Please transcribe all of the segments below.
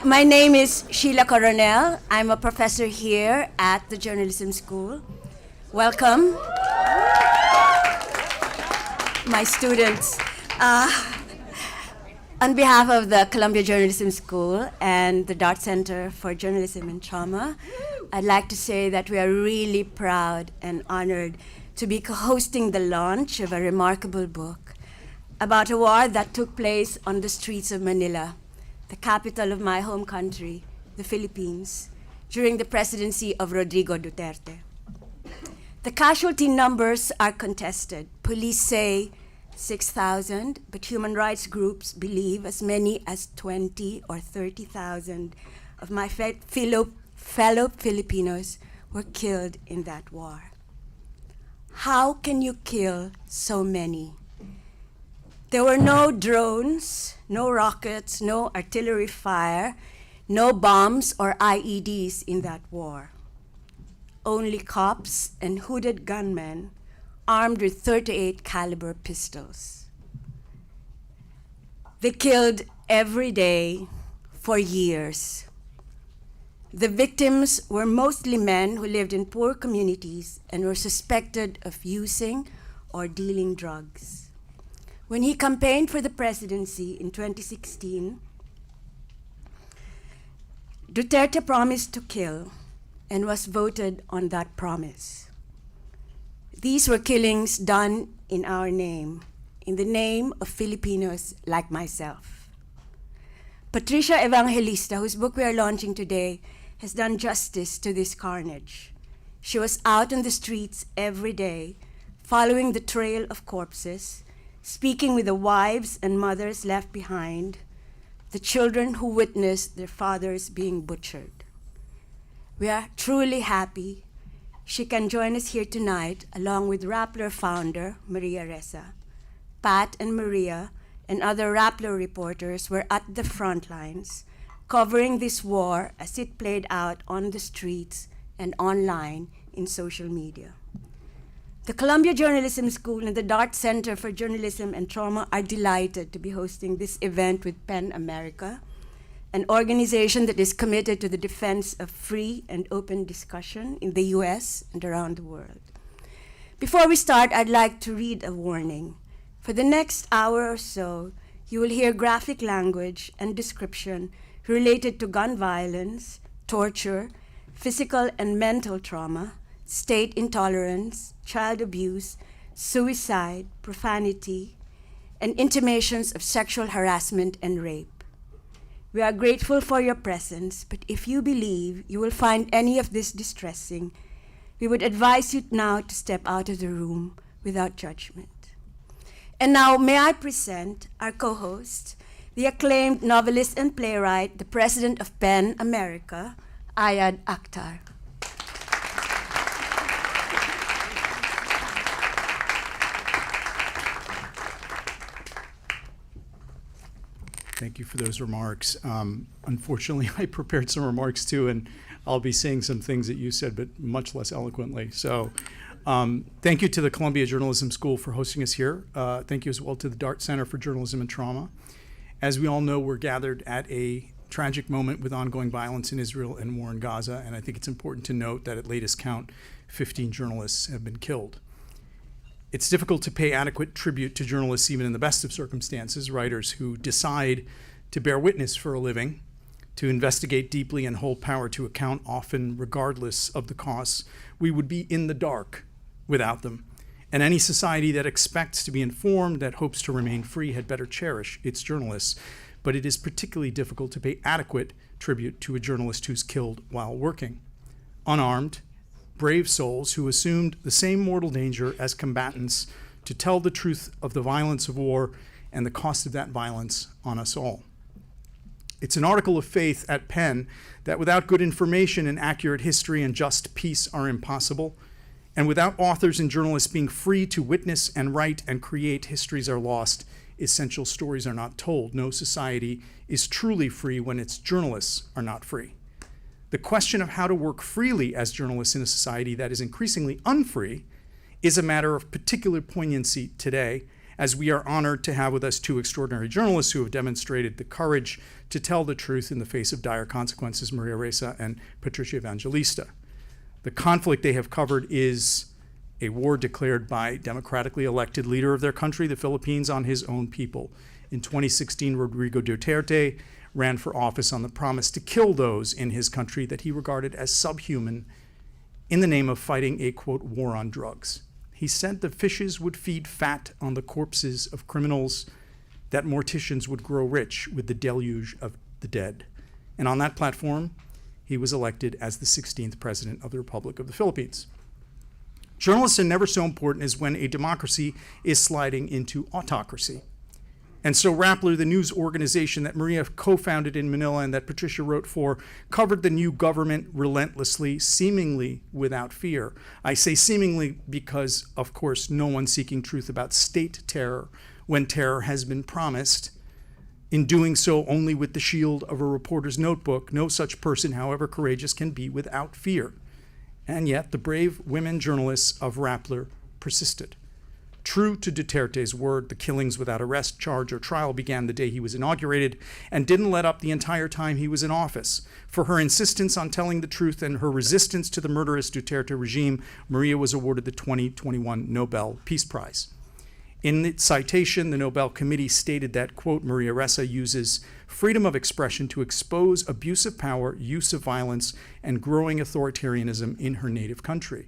My name is Sheila Coronel. I'm a professor here at the Journalism School. Welcome, my students. On behalf of the Columbia Journalism School and the Dart Center for Journalism and Trauma, I'd like to say that we are really proud and honored to be co-hosting the launch of a remarkable book about a war that took place on the streets of Manila, the capital of my home country, the Philippines, during the presidency of Rodrigo Duterte. The casualty numbers are contested. Police say 6,000, but human rights groups believe as many as 20 or 30,000 of my fellow Filipinos were killed in that war. How can you kill so many? There were no drones, no rockets, no artillery fire, no bombs or IEDs in that war. Only cops and hooded gunmen armed with 38 caliber pistols. They killed every day for years. The victims were mostly men who lived in poor communities and were suspected of using or dealing drugs. When he campaigned for the presidency in 2016, Duterte promised to kill and was voted on that promise. These were killings done in our name, in the name of Filipinos like myself. Patricia Evangelista, whose book we are launching today, has done justice to this carnage. She was out on the streets every day, following the trail of corpses, speaking with the wives and mothers left behind, the children who witnessed their fathers being butchered. We are truly happy she can join us here tonight, along with Rappler founder Maria Ressa. Pat and Maria and other Rappler reporters were at the front lines, covering this war as it played out on the streets and online in social media. The Columbia Journalism School and the Dart Center for Journalism and Trauma are delighted to be hosting this event with PEN America, an organization that is committed to the defense of free and open discussion in the US and around the world. Before we start, I'd like to read a warning. For the next hour or so, you will hear graphic language and description related to gun violence, torture, physical and mental trauma, state intolerance, child abuse, suicide, profanity, and intimations of sexual harassment and rape. We are grateful for your presence, but if you believe you will find any of this distressing, we would advise you now to step out of the room without judgment. And now, may I present our co-host, the acclaimed novelist and playwright, the president of PEN America, Ayad Akhtar. Thank you for those remarks. Unfortunately, I prepared some remarks too, and I'll be saying some things that you said, but much less eloquently. So thank you to the Columbia Journalism School for hosting us here. Thank you as well to the Dart Center for Journalism and Trauma. As we all know, we're gathered at a tragic moment with ongoing violence in Israel and war in Gaza, and I think it's important to note that at latest count, 15 journalists have been killed. It's difficult to pay adequate tribute to journalists even in the best of circumstances, writers who decide to bear witness for a living, to investigate deeply and hold power to account, often regardless of the costs. We would be in the dark without them. And any society that expects to be informed, that hopes to remain free, had better cherish its journalists. But it is particularly difficult to pay adequate tribute to a journalist who's killed while working, unarmed, brave souls who assumed the same mortal danger as combatants to tell the truth of the violence of war and the cost of that violence on us all. It's an article of faith at PEN that without good information and accurate history and just peace are impossible, and without authors and journalists being free to witness and write and create, histories are lost, essential stories are not told. No society is truly free when its journalists are not free. The question of how to work freely as journalists in a society that is increasingly unfree is a matter of particular poignancy today, as we are honored to have with us two extraordinary journalists who have demonstrated the courage to tell the truth in the face of dire consequences, Maria Ressa and Patricia Evangelista. The conflict they have covered is a war declared by democratically elected leader of their country, the Philippines, on his own people. In 2016, Rodrigo Duterte ran for office on the promise to kill those in his country that he regarded as subhuman in the name of fighting a, quote, war on drugs. He said the fishes would feed fat on the corpses of criminals, that morticians would grow rich with the deluge of the dead. And on that platform, he was elected as the 16th president of the Republic of the Philippines. Journalists are never so important as when a democracy is sliding into autocracy. And so Rappler, the news organization that Maria co-founded in Manila and that Patricia wrote for, covered the new government relentlessly, seemingly without fear. I say seemingly because, of course, no one's seeking truth about state terror when terror has been promised. In doing so only with the shield of a reporter's notebook, no such person, however courageous, can be without fear. And yet the brave women journalists of Rappler persisted. True to Duterte's word, the killings without arrest, charge, or trial began the day he was inaugurated and didn't let up the entire time he was in office. For her insistence on telling the truth and her resistance to the murderous Duterte regime, Maria was awarded the 2021 Nobel Peace Prize. In its citation, the Nobel Committee stated that, quote, Maria Ressa uses freedom of expression to expose abuse of power, use of violence, and growing authoritarianism in her native country.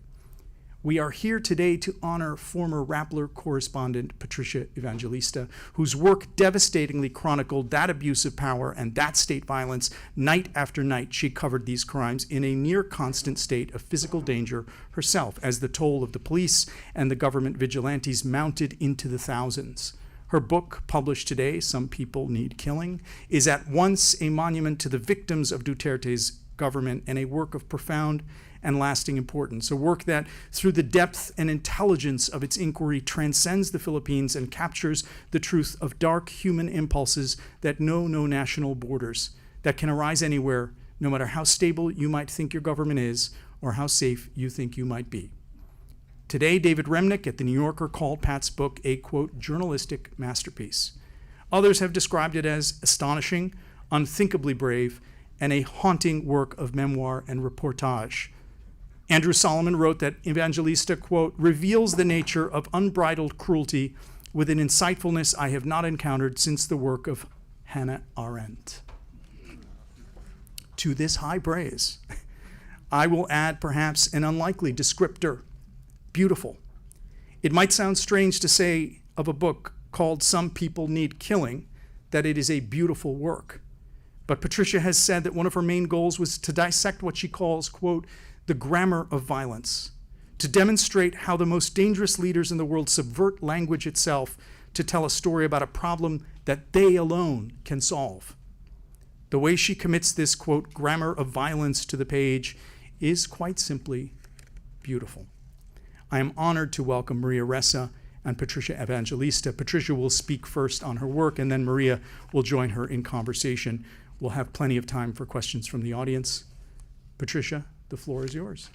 We are here today to honor former Rappler correspondent Patricia Evangelista, whose work devastatingly chronicled that abuse of power and that state violence. Night after night, she covered these crimes in a near constant state of physical danger herself, as the toll of the police and the government vigilantes mounted into the thousands. Her book, published today, Some People Need Killing, is at once a monument to the victims of Duterte's government and a work of profound and lasting importance, a work that, through the depth and intelligence of its inquiry, transcends the Philippines and captures the truth of dark human impulses that know no national borders, that can arise anywhere, no matter how stable you might think your government is or how safe you think you might be. Today, David Remnick at The New Yorker called Pat's book a, quote, journalistic masterpiece. Others have described it as astonishing, unthinkably brave, and a haunting work of memoir and reportage. Andrew Solomon wrote that Evangelista, quote, reveals the nature of unbridled cruelty with an insightfulness I have not encountered since the work of Hannah Arendt. To this high praise, I will add perhaps an unlikely descriptor, beautiful. It might sound strange to say of a book called Some People Need Killing that it is a beautiful work. But Patricia has said that one of her main goals was to dissect what she calls, quote, the grammar of violence, to demonstrate how the most dangerous leaders in the world subvert language itself to tell a story about a problem that they alone can solve. The way she commits this, quote, grammar of violence to the page is quite simply beautiful. I am honored to welcome Maria Ressa and Patricia Evangelista. Patricia will speak first on her work, and then Maria will join her in conversation. We'll have plenty of time for questions from the audience. Patricia, the floor is yours.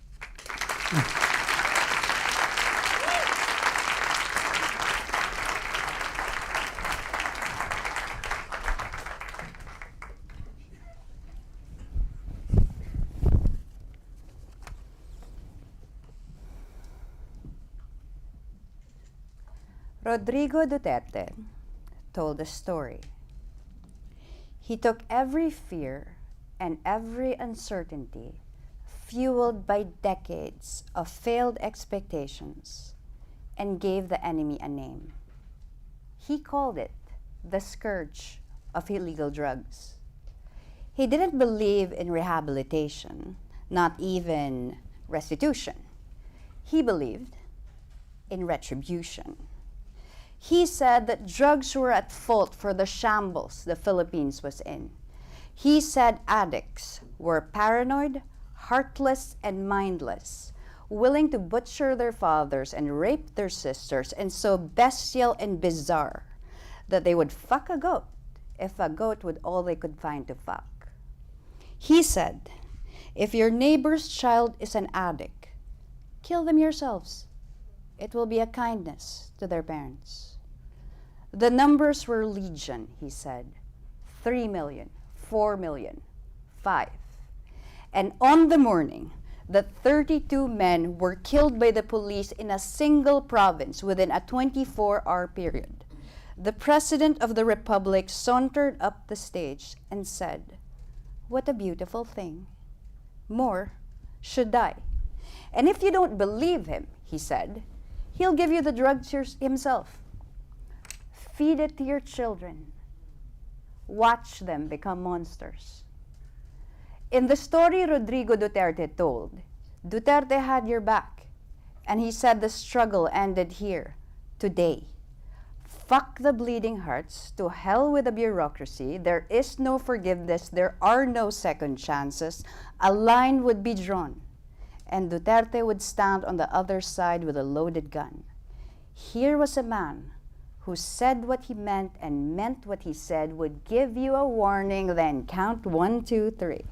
Rodrigo Duterte told a story. He took every fear and every uncertainty fueled by decades of failed expectations and gave the enemy a name. He called it the scourge of illegal drugs. He didn't believe in rehabilitation, not even restitution. He believed in retribution. He said that drugs were at fault for the shambles the Philippines was in. He said addicts were paranoid, heartless, and mindless, willing to butcher their fathers and rape their sisters, and so bestial and bizarre that they would fuck a goat if a goat was all they could find to fuck. He said, if your neighbor's child is an addict, kill them yourselves. It will be a kindness to their parents. The numbers were legion, he said. 3 million, 4 million, 5. And on the morning that 32 men were killed by the police in a single province within a 24-hour period, the President of the Republic sauntered up the stage and said, "What a beautiful thing. More should die. And if you don't believe him," he said, "he'll give you the drugs himself. Feed it to your children. Watch them become monsters." In the story Rodrigo Duterte told, Duterte had your back, and he said the struggle ended here, today. Fuck the bleeding hearts, to hell with the bureaucracy, there is no forgiveness, there are no second chances, a line would be drawn, and Duterte would stand on the other side with a loaded gun. Here was a man who said what he meant and meant what he said, would give you a warning, then count 1, 2, 3.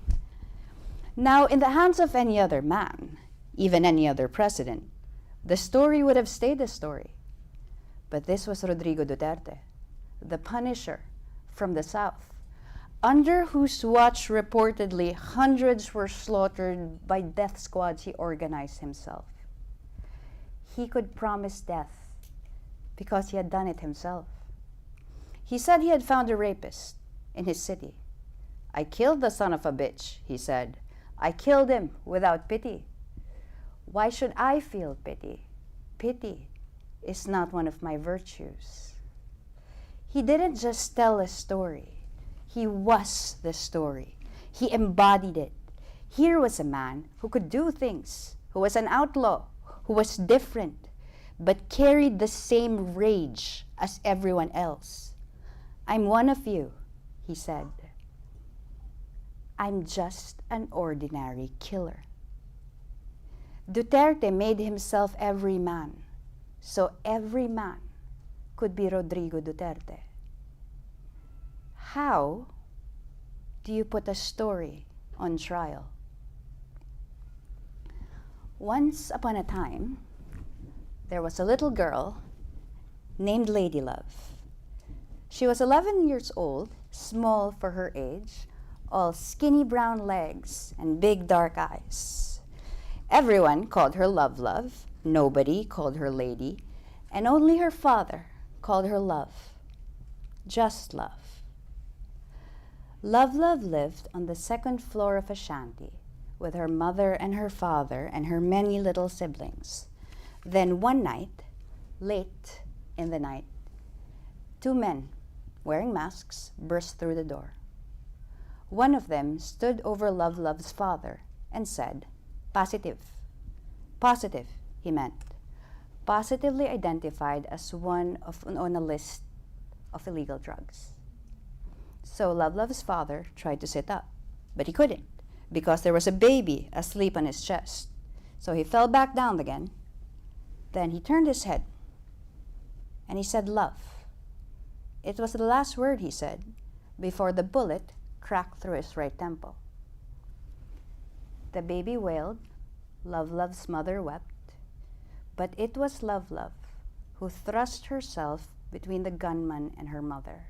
Now, in the hands of any other man, even any other president, the story would have stayed a story. But this was Rodrigo Duterte, the Punisher from the South, under whose watch reportedly hundreds were slaughtered by death squads he organized himself. He could promise death because he had done it himself. He said he had found a rapist in his city. "I killed the son of a bitch," he said. "I killed him without pity." Why should I feel pity? Pity is not one of my virtues. He didn't just tell a story. He was the story. He embodied it. Here was a man who could do things, who was an outlaw, who was different, but carried the same rage as everyone else. "I'm one of you," he said. "I'm just an ordinary killer." Duterte made himself every man, so every man could be Rodrigo Duterte. How do you put a story on trial? Once upon a time, there was a little girl named Ladylove. She was 11 years old, small for her age, all skinny brown legs and big dark eyes. Everyone called her Love, nobody called her Lady, and only her father called her Love. Just Love. Love lived on the second floor of a shanty with her mother and her father and her many little siblings. Then one night, late in the night, 2 men wearing masks burst through the door. One of them stood over Love's father and said, "Positive." Positive, he meant. Positively identified as one on a list of illegal drugs. So Love's father tried to sit up, but he couldn't because there was a baby asleep on his chest. So he fell back down again. Then he turned his head and he said, "Love." It was the last word he said before the bullet cracked through his right temple. The baby wailed, Love's mother wept, but it was Love who thrust herself between the gunman and her mother.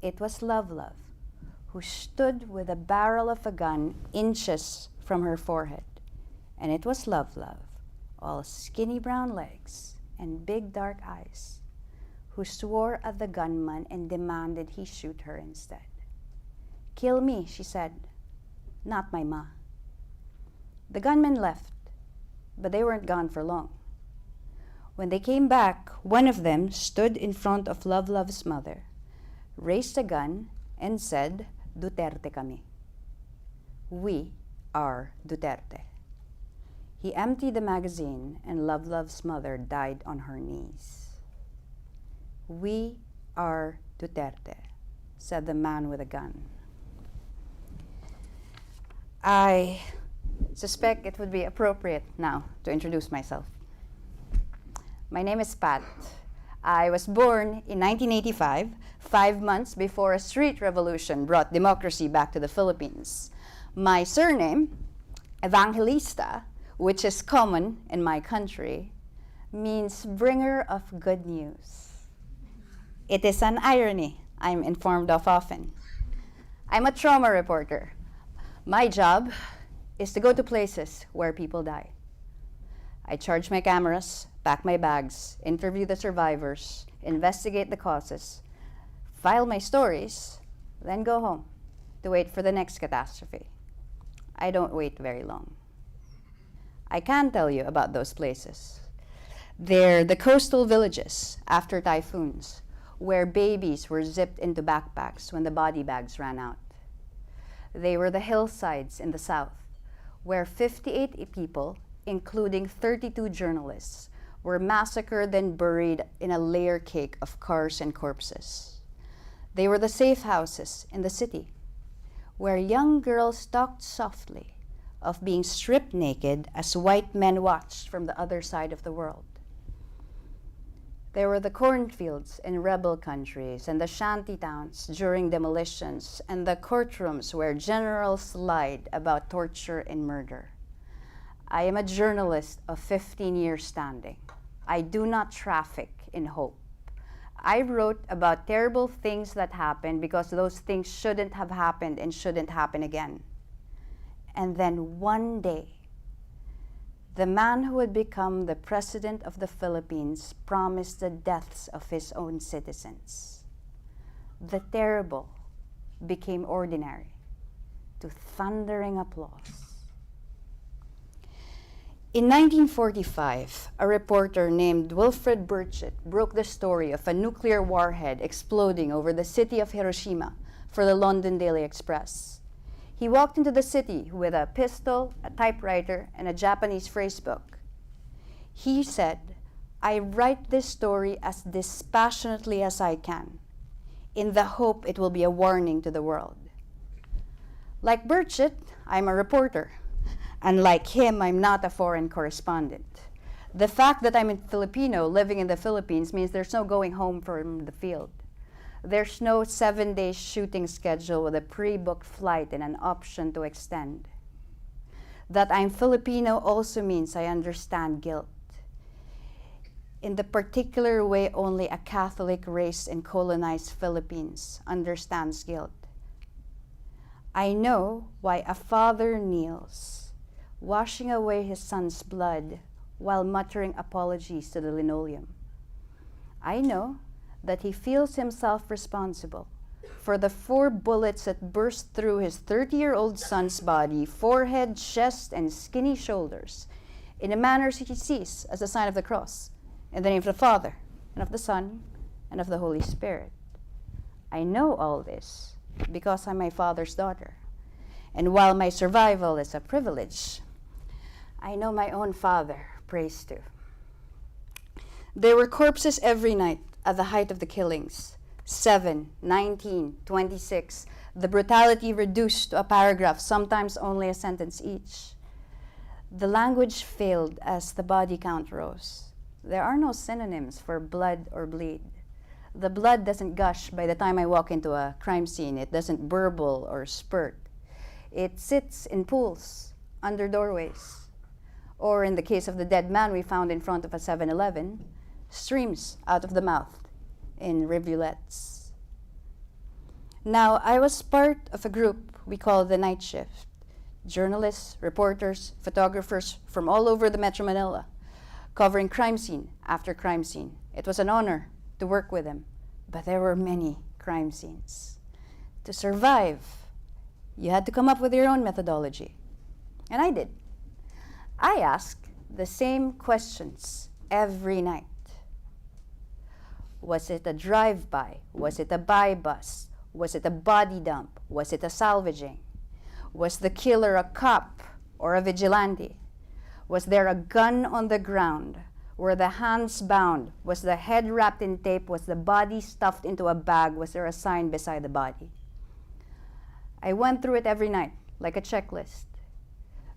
It was Love who stood with the barrel of a gun inches from her forehead. And it was Love, all skinny brown legs and big dark eyes, who swore at the gunman and demanded he shoot her instead. "Kill me," she said, "not my ma." The gunmen left, but they weren't gone for long. When they came back, one of them stood in front of Love's mother, raised a gun, and said, "Duterte kami. We are Duterte." He emptied the magazine, and Love's mother died on her knees. "We are Duterte," said the man with a gun. I suspect it would be appropriate now to introduce myself. My name is Pat. I was born in 1985, 5 months before a street revolution brought democracy back to the Philippines. My surname, Evangelista, which is common in my country, means bringer of good news. It is an irony I'm informed of often. I'm a trauma reporter. My job is to go to places where people die. I charge my cameras, pack my bags, interview the survivors, investigate the causes, file my stories, then go home to wait for the next catastrophe. I don't wait very long. I can tell you about those places. They're the coastal villages after typhoons, where babies were zipped into backpacks when the body bags ran out. They were the hillsides in the south, where 58 people, including 32 journalists, were massacred and buried in a layer cake of cars and corpses. They were the safe houses in the city, where young girls talked softly of being stripped naked as white men watched from the other side of the world. There were the cornfields in rebel countries and the shanty towns during demolitions and the courtrooms where generals lied about torture and murder. I am a journalist of 15 years standing. I do not traffic in hope. I wrote about terrible things that happened because those things shouldn't have happened and shouldn't happen again. And then one day, the man who would become the president of the Philippines promised the deaths of his own citizens. The terrible became ordinary, to thundering applause. In 1945, a reporter named Wilfred Burchett broke the story of a nuclear warhead exploding over the city of Hiroshima for the London Daily Express. He walked into the city with a pistol, a typewriter, and a Japanese phrasebook. He said, "I write this story as dispassionately as I can, in the hope it will be a warning to the world." Like Burchett, I'm a reporter. And like him, I'm not a foreign correspondent. The fact that I'm a Filipino living in the Philippines means there's no going home from the field. There's no 7-day shooting schedule with a pre-booked flight and an option to extend. That I'm Filipino also means I understand guilt, in the particular way only a Catholic raised in colonized Philippines understands guilt. I know why a father kneels, washing away his son's blood while muttering apologies to the linoleum. I know that he feels himself responsible for the 4 bullets that burst through his 30-year-old son's body, forehead, chest, and skinny shoulders, in a manner he sees as a sign of the cross, in the name of the Father, and of the Son, and of the Holy Spirit. I know all this because I'm my father's daughter. And while my survival is a privilege, I know my own father prays too. There were corpses every night at the height of the killings. 7, 19, 26. The brutality reduced to a paragraph, sometimes only a sentence each. The language failed as the body count rose. There are no synonyms for blood or bleed. The blood doesn't gush by the time I walk into a crime scene. It doesn't burble or spurt. It sits in pools under doorways. Or in the case of the dead man we found in front of a 7-Eleven, streams out of the mouth in rivulets. Now, I was part of a group we call the Night Shift. Journalists, reporters, photographers from all over the Metro Manila, covering crime scene after crime scene. It was an honor to work with them, but there were many crime scenes. To survive, you had to come up with your own methodology. And I did. I asked the same questions every night. Was it a drive-by? Was it a buy-bust? Was it a body dump? Was it a salvaging? Was the killer a cop or a vigilante? Was there a gun on the ground? Were the hands bound? Was the head wrapped in tape? Was the body stuffed into a bag? Was there a sign beside the body? I went through it every night, like a checklist.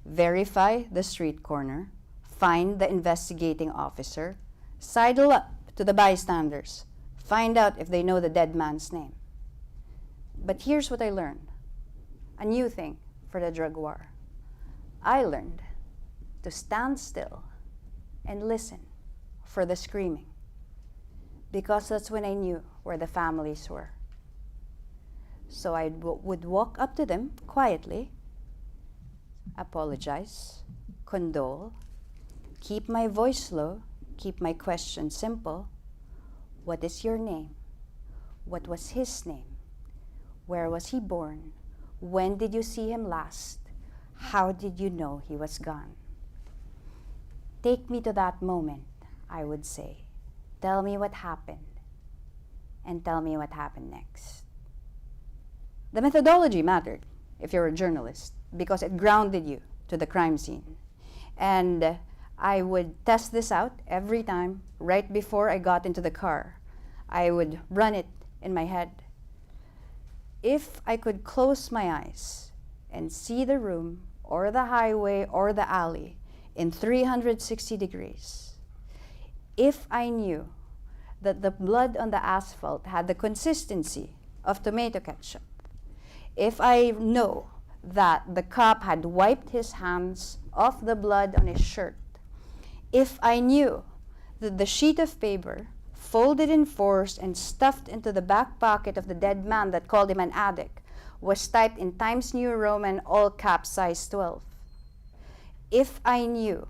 Verify the street corner, find the investigating officer, sidle up to the bystanders, find out if they know the dead man's name. But here's what I learned, a new thing for the drug war. I learned to stand still and listen for the screaming, because that's when I knew where the families were. So I would walk up to them quietly, apologize, condole, keep my voice low, keep my question simple. What is your name? What was his name? Where was he born? When did you see him last? How did you know he was gone? Take me to that moment, I would say. Tell me what happened, and tell me what happened next. The methodology mattered if you're a journalist because it grounded you to the crime scene. And I would test this out every time right before I got into the car. I would run it in my head. If I could close my eyes and see the room or the highway or the alley in 360 degrees, if I knew that the blood on the asphalt had the consistency of tomato ketchup, if I know that the cop had wiped his hands off the blood on his shirt, if I knew that the sheet of paper folded in fours and stuffed into the back pocket of the dead man that called him an addict was typed in Times New Roman all caps size 12, if I knew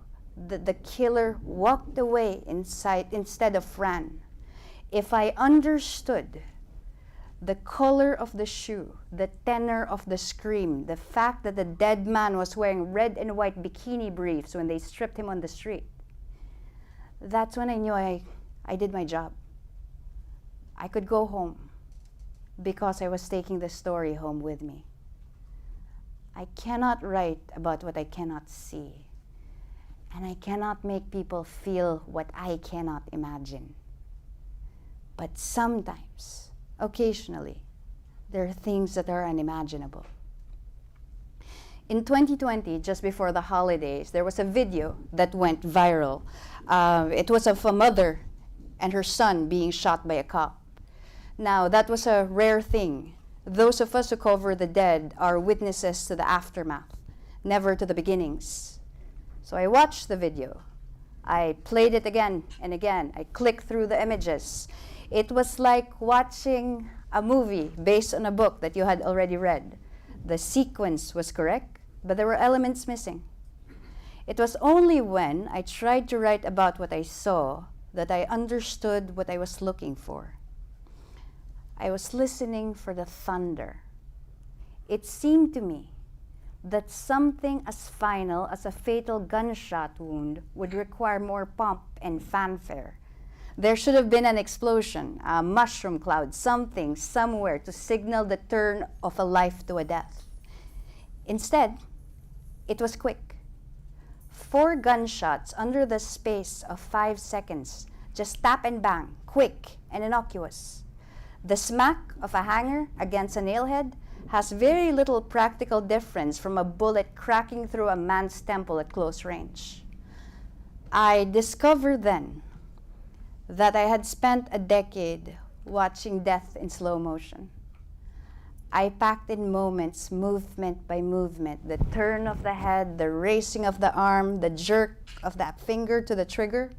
that the killer walked away instead of ran, if I understood the color of the shoe, the tenor of the scream, the fact that the dead man was wearing red and white bikini briefs when they stripped him on the street, that's when I knew I did my job. I could go home because I was taking the story home with me. I cannot write about what I cannot see, and I cannot make people feel what I cannot imagine. But sometimes, occasionally, there are things that are unimaginable. In 2020, just before the holidays, there was a video that went viral. It was of a mother and her son being shot by a cop. Now, that was a rare thing. Those of us who cover the dead are witnesses to the aftermath, never to the beginnings. So I watched the video. I played it again and again. I clicked through the images. It was like watching a movie based on a book that you had already read. The sequence was correct, but there were elements missing. It was only when I tried to write about what I saw that I understood what I was looking for. I was listening for the thunder. It seemed to me that something as final as a fatal gunshot wound would require more pomp and fanfare. There should have been an explosion, a mushroom cloud, something, somewhere to signal the turn of a life to a death. Instead, it was quick. 4 gunshots under the space of 5 seconds, just tap and bang, quick and innocuous. The smack of a hanger against a nailhead has very little practical difference from a bullet cracking through a man's temple at close range. I discovered then that I had spent a decade watching death in slow motion. I packed in moments, movement by movement, the turn of the head, the raising of the arm, the jerk of that finger to the trigger.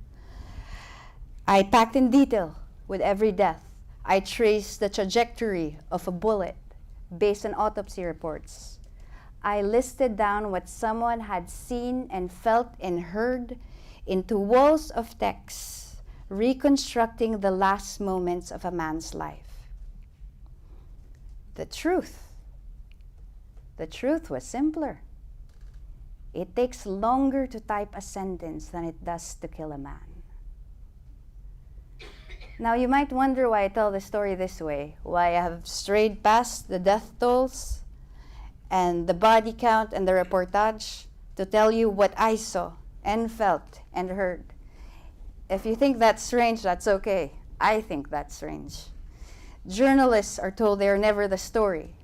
I packed in detail with every death. I traced the trajectory of a bullet based on autopsy reports. I listed down what someone had seen and felt and heard into walls of text, reconstructing the last moments of a man's life. The truth was simpler. It takes longer to type a sentence than it does to kill a man. Now you might wonder why I tell the story this way, why I have strayed past the death tolls and the body count and the reportage to tell you what I saw and felt and heard. If you think that's strange, that's okay. I think that's strange. Journalists are told they are never the story.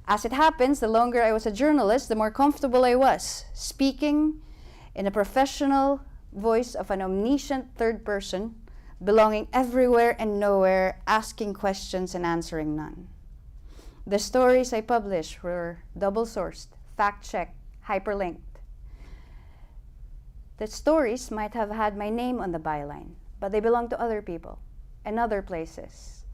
As it happens, the longer I was a journalist, the more comfortable I was, speaking in a professional voice of an omniscient third person, belonging everywhere and nowhere, asking questions and answering none. The stories I published were double-sourced, fact-checked, hyperlinked. The stories might have had my name on the byline, but they belong to other people and other places.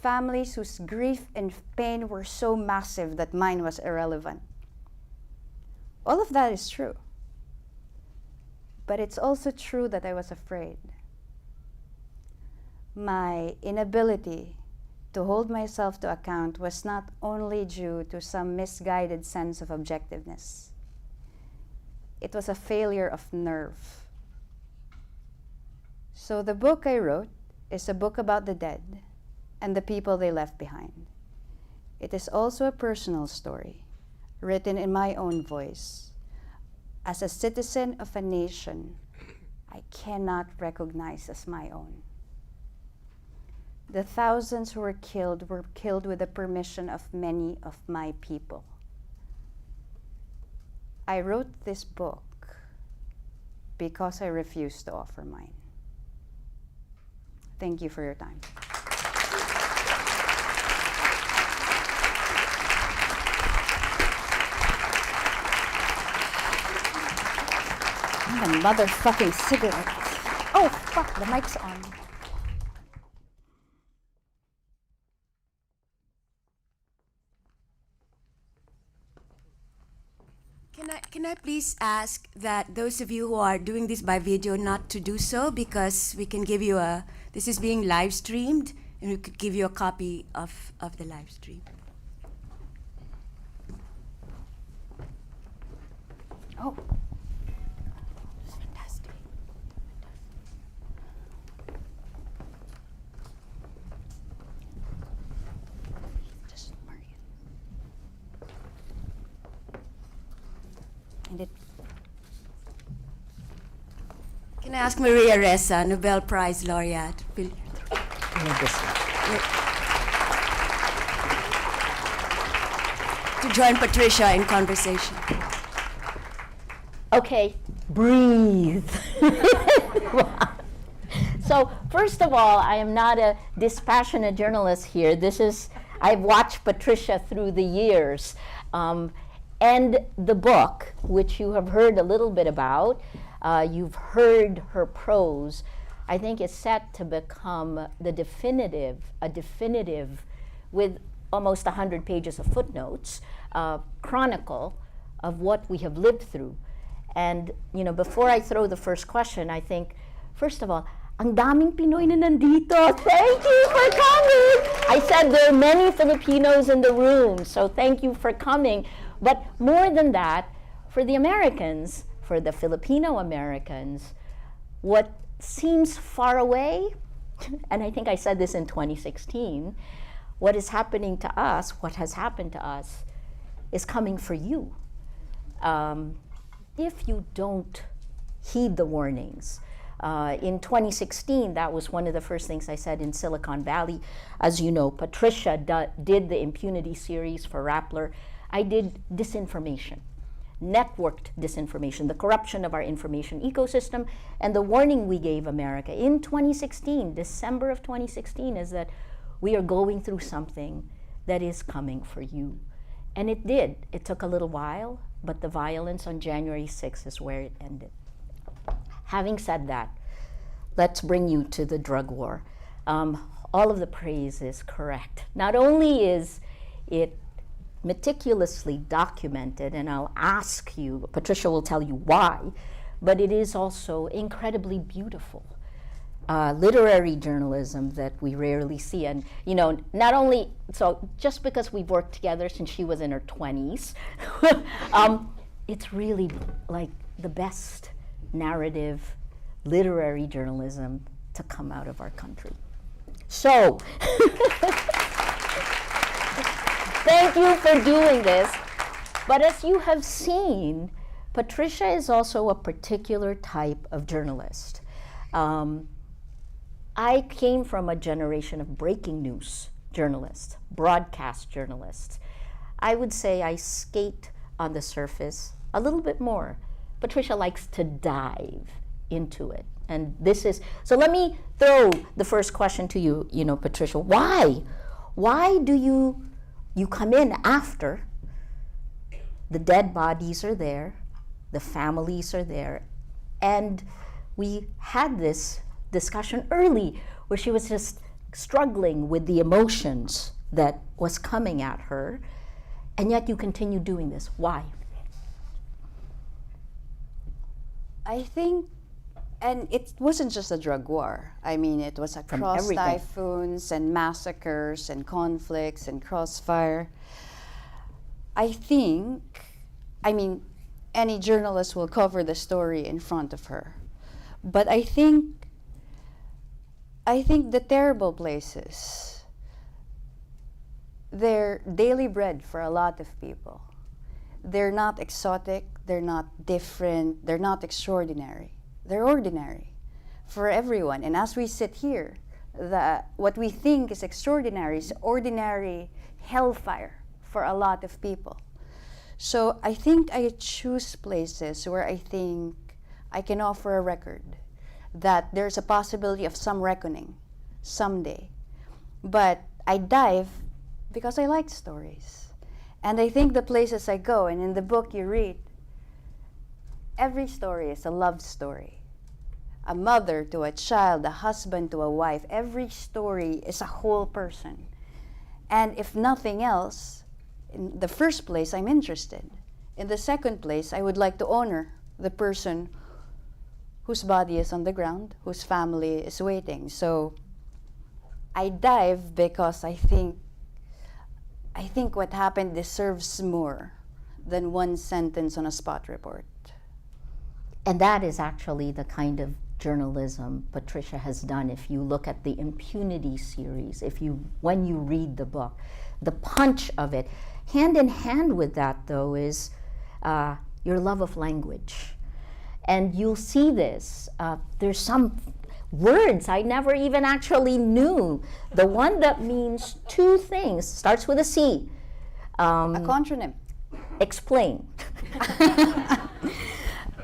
families whose grief and pain were so massive that mine was irrelevant. All of that is true. But it's also true that I was afraid. My inability to hold myself to account was not only due to some misguided sense of objectiveness. It was a failure of nerve. So the book I wrote is a book about the dead and the people they left behind. It is also a personal story, written in my own voice. As a citizen of a nation I cannot recognize as my own. The thousands who were killed with the permission of many of my people. I wrote this book because I refused to offer mine. Thank you for your time. I have a motherfucking cigarette. Oh, fuck, the mic's on. Can I please ask that those of you who are doing this by video not to do so, because we can give you this is being live streamed, and we could give you a copy of the live stream. Oh. Fantastic. Just mark it. And it. Can I ask Maria Ressa, Nobel Prize laureate, to join Patricia in conversation? Okay, breathe. So first of all, I am not a dispassionate journalist here. I've watched Patricia through the years. And the book, which you have heard a little bit about, you've heard her prose, I think is set to become a definitive with almost 100 pages of footnotes, chronicle of what we have lived through. And before I throw the first question, I think, first of all, ang daming Pinoy na nandito. Thank you for coming. I said there are many Filipinos in the room, so thank you for coming. But more than that, for the Americans, for the Filipino Americans, what seems far away, and I think I said this in 2016, what is happening to us, what has happened to us, is coming for you. If you don't heed the warnings. In 2016, that was one of the first things I said in Silicon Valley. As you know, Patricia did the impunity series for Rappler. I did disinformation, networked disinformation, the corruption of our information ecosystem, and the warning we gave America in 2016, December of 2016, is that we are going through something that is coming for you. And it did. It took a little while, but the violence on January 6th is where it ended. Having said that, let's bring you to the drug war. All of the praise is correct. Not only is it meticulously documented, and I'll ask you, Patricia will tell you why, but it is also incredibly beautiful. Literary journalism that we rarely see. And not only, so just because we've worked together since she was in her 20s, it's really like the best narrative literary journalism to come out of our country. So, thank you for doing this. But as you have seen, Patricia is also a particular type of journalist. I came from a generation of breaking news journalists, broadcast journalists. I would say I skate on the surface a little bit more. Patricia likes to dive into it. And this is, so let me throw the first question to you, Patricia. Why? Why do you come in after the dead bodies are there, the families are there, and we had this discussion early where she was just struggling with the emotions that was coming at her, and yet you continue doing this. Why? I think, and it wasn't just a drug war. I mean, it was across everything. typhoons and massacres and conflicts and crossfire. I think, I mean, any journalist will cover the story in front of her. But I think the terrible places, they're daily bread for a lot of people. They're not exotic, they're not different, they're not extraordinary. They're ordinary for everyone. And as we sit here, what we think is extraordinary is ordinary hellfire for a lot of people. So I think I choose places where I think I can offer a record that there's a possibility of some reckoning someday. But I dive because I like stories. And I think the places I go, and in the book you read, every story is a love story. A mother to a child, a husband to a wife. Every story is a whole person. And if nothing else, in the first place, I'm interested. In the second place, I would like to honor the person whose body is on the ground, whose family is waiting. So I dive because I think what happened deserves more than one sentence on a spot report. And that is actually the kind of journalism Patricia has done. If you look at the Impunity series, when you read the book, the punch of it, hand in hand with that though is your love of language. And you'll see this, there's some words I never even actually knew. The one that means two things, starts with a C. A contronym. Explain.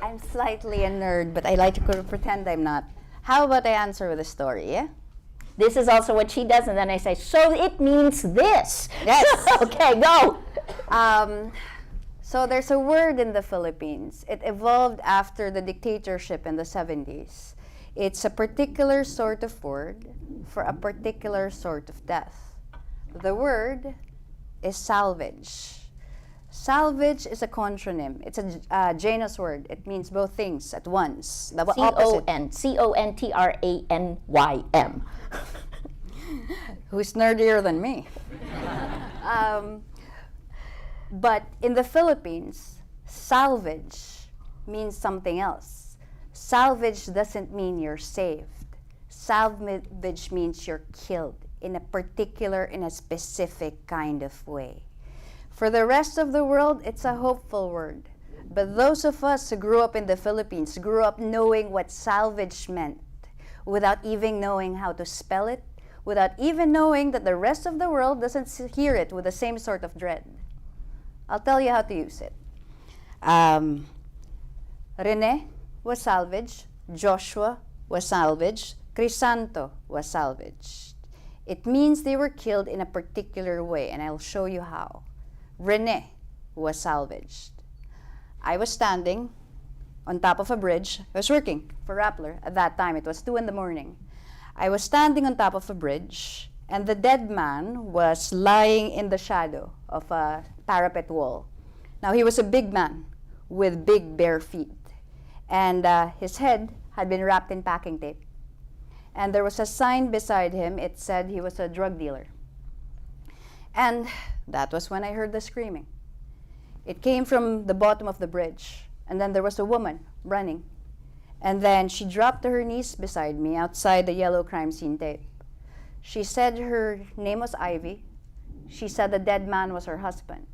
I'm slightly a nerd, but I like to pretend I'm not. How about I answer with a story, yeah? This is also what she does, and then I say, so it means this. Yes. Okay, go. So there's a word in the Philippines. It evolved after the dictatorship in the 70s. It's a particular sort of word for a particular sort of death. The word is salvage. Salvage is a contronym. It's a Janus word. It means both things at once. The opposite. C-O-N-T-R-A-N-Y-M. Who's nerdier than me? But in the Philippines, salvage means something else. Salvage doesn't mean you're saved. Salvage means you're killed in a specific kind of way. For the rest of the world, it's a hopeful word. But those of us who grew up in the Philippines grew up knowing what salvage meant, without even knowing how to spell it, without even knowing that the rest of the world doesn't hear it with the same sort of dread. I'll tell you how to use it. Rene was salvaged, Joshua was salvaged, Crisanto was salvaged. It means they were killed in a particular way, and I'll show you how. Rene was salvaged. I was standing on top of a bridge. I was working for Rappler at that time. It was 2 a.m. I was standing on top of a bridge, and the dead man was lying in the shadow of a parapet wall. Now, he was a big man with big bare feet, and his head had been wrapped in packing tape. And there was a sign beside him. It said he was a drug dealer. And that was when I heard the screaming. It came from the bottom of the bridge, and then there was a woman running. And then she dropped to her knees beside me outside the yellow crime scene tape. She said her name was Ivy. She said the dead man was her husband.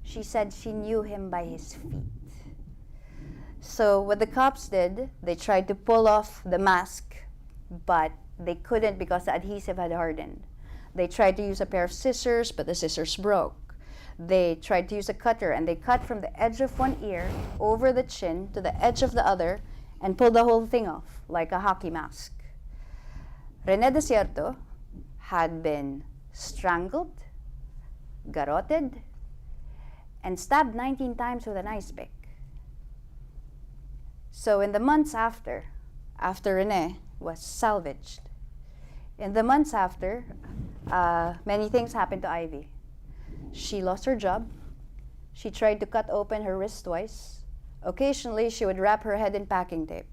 She said she knew him by his feet. So what the cops did, they tried to pull off the mask, but they couldn't because the adhesive had hardened. They tried to use a pair of scissors, but the scissors broke. They tried to use a cutter, and they cut from the edge of one ear over the chin to the edge of the other and pulled the whole thing off like a hockey mask. Rene Desierto had been strangled, garroted, and stabbed 19 times with an ice pick. So in the months after Rene was salvaged, In the months after, many things happened to Ivy. She lost her job. She tried to cut open her wrist twice. Occasionally, she would wrap her head in packing tape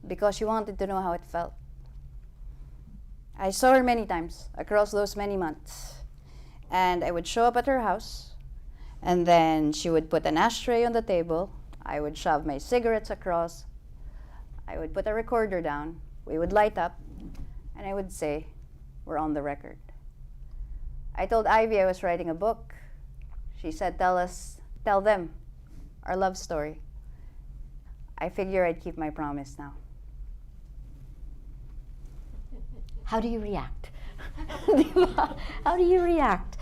because she wanted to know how it felt. I saw her many times across those many months. And I would show up at her house, and then she would put an ashtray on the table. I would shove my cigarettes across. I would put a recorder down. We would light up, and I would say, "We're on the record." I told Ivy I was writing a book. She said, tell them our love story." I figure I'd keep my promise now. How do you react? How do you react?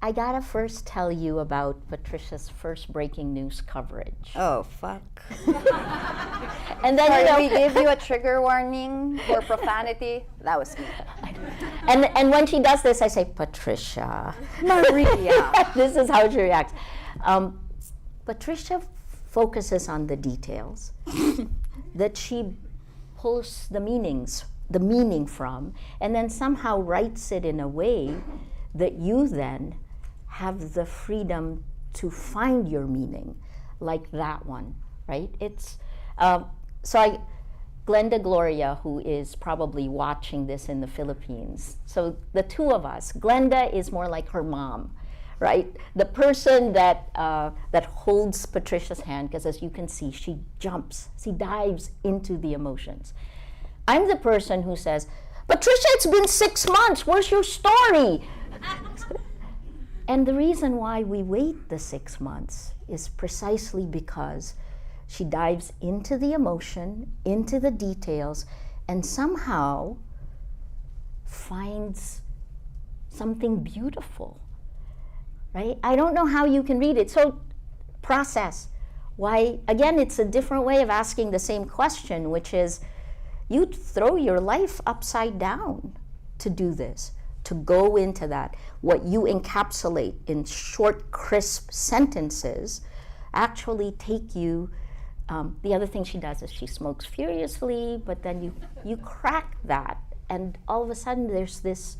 I gotta first tell you about Patricia's first breaking news coverage. Oh, fuck. And then Sorry, we gave you a trigger warning for profanity. That was me. and when she does this, I say, "Patricia." Maria. This is how she reacts. Patricia focuses on the details that she pulls the meaning from, and then somehow writes it in a way that you then have the freedom to find your meaning, like that one, right? It's Glenda Gloria, who is probably watching this in the Philippines. So the two of us, Glenda is more like her mom, right? The person that holds Patricia's hand, because as you can see, she dives into the emotions. I'm the person who says, "Patricia, it's been 6 months, where's your story?" And the reason why we wait the 6 months is precisely because she dives into the emotion, into the details, and somehow finds something beautiful, right? I don't know how you can read it. So process. Why, again, it's a different way of asking the same question, which is, you'd throw your life upside down to do this, to go into that. What you encapsulate in short, crisp sentences actually take you. The other thing she does is she smokes furiously, but then you crack that, and all of a sudden there's this,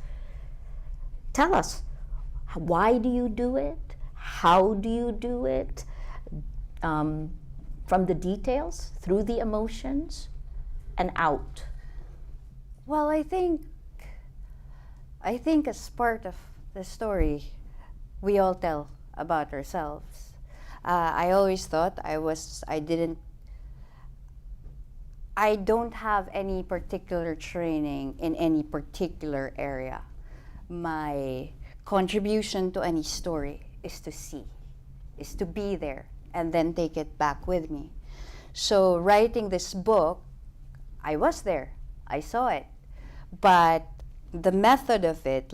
tell us, why do you do it? How do you do it? From the details, through the emotions, and out. Well, I think as part of the story, we all tell about ourselves. I always thought I don't have any particular training in any particular area. My contribution to any story is to see, is to be there, and then take it back with me. So writing this book, I was there, I saw it, but the method of it,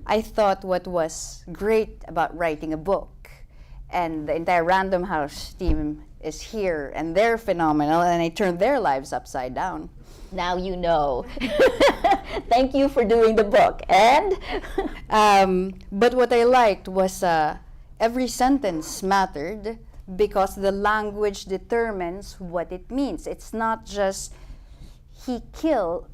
I thought what was great about writing a book, and the entire Random House team is here, and they're phenomenal, and I turned their lives upside down. Now you know. Thank you for doing the book. And? But what I liked was every sentence mattered, because the language determines what it means. It's not just he killed.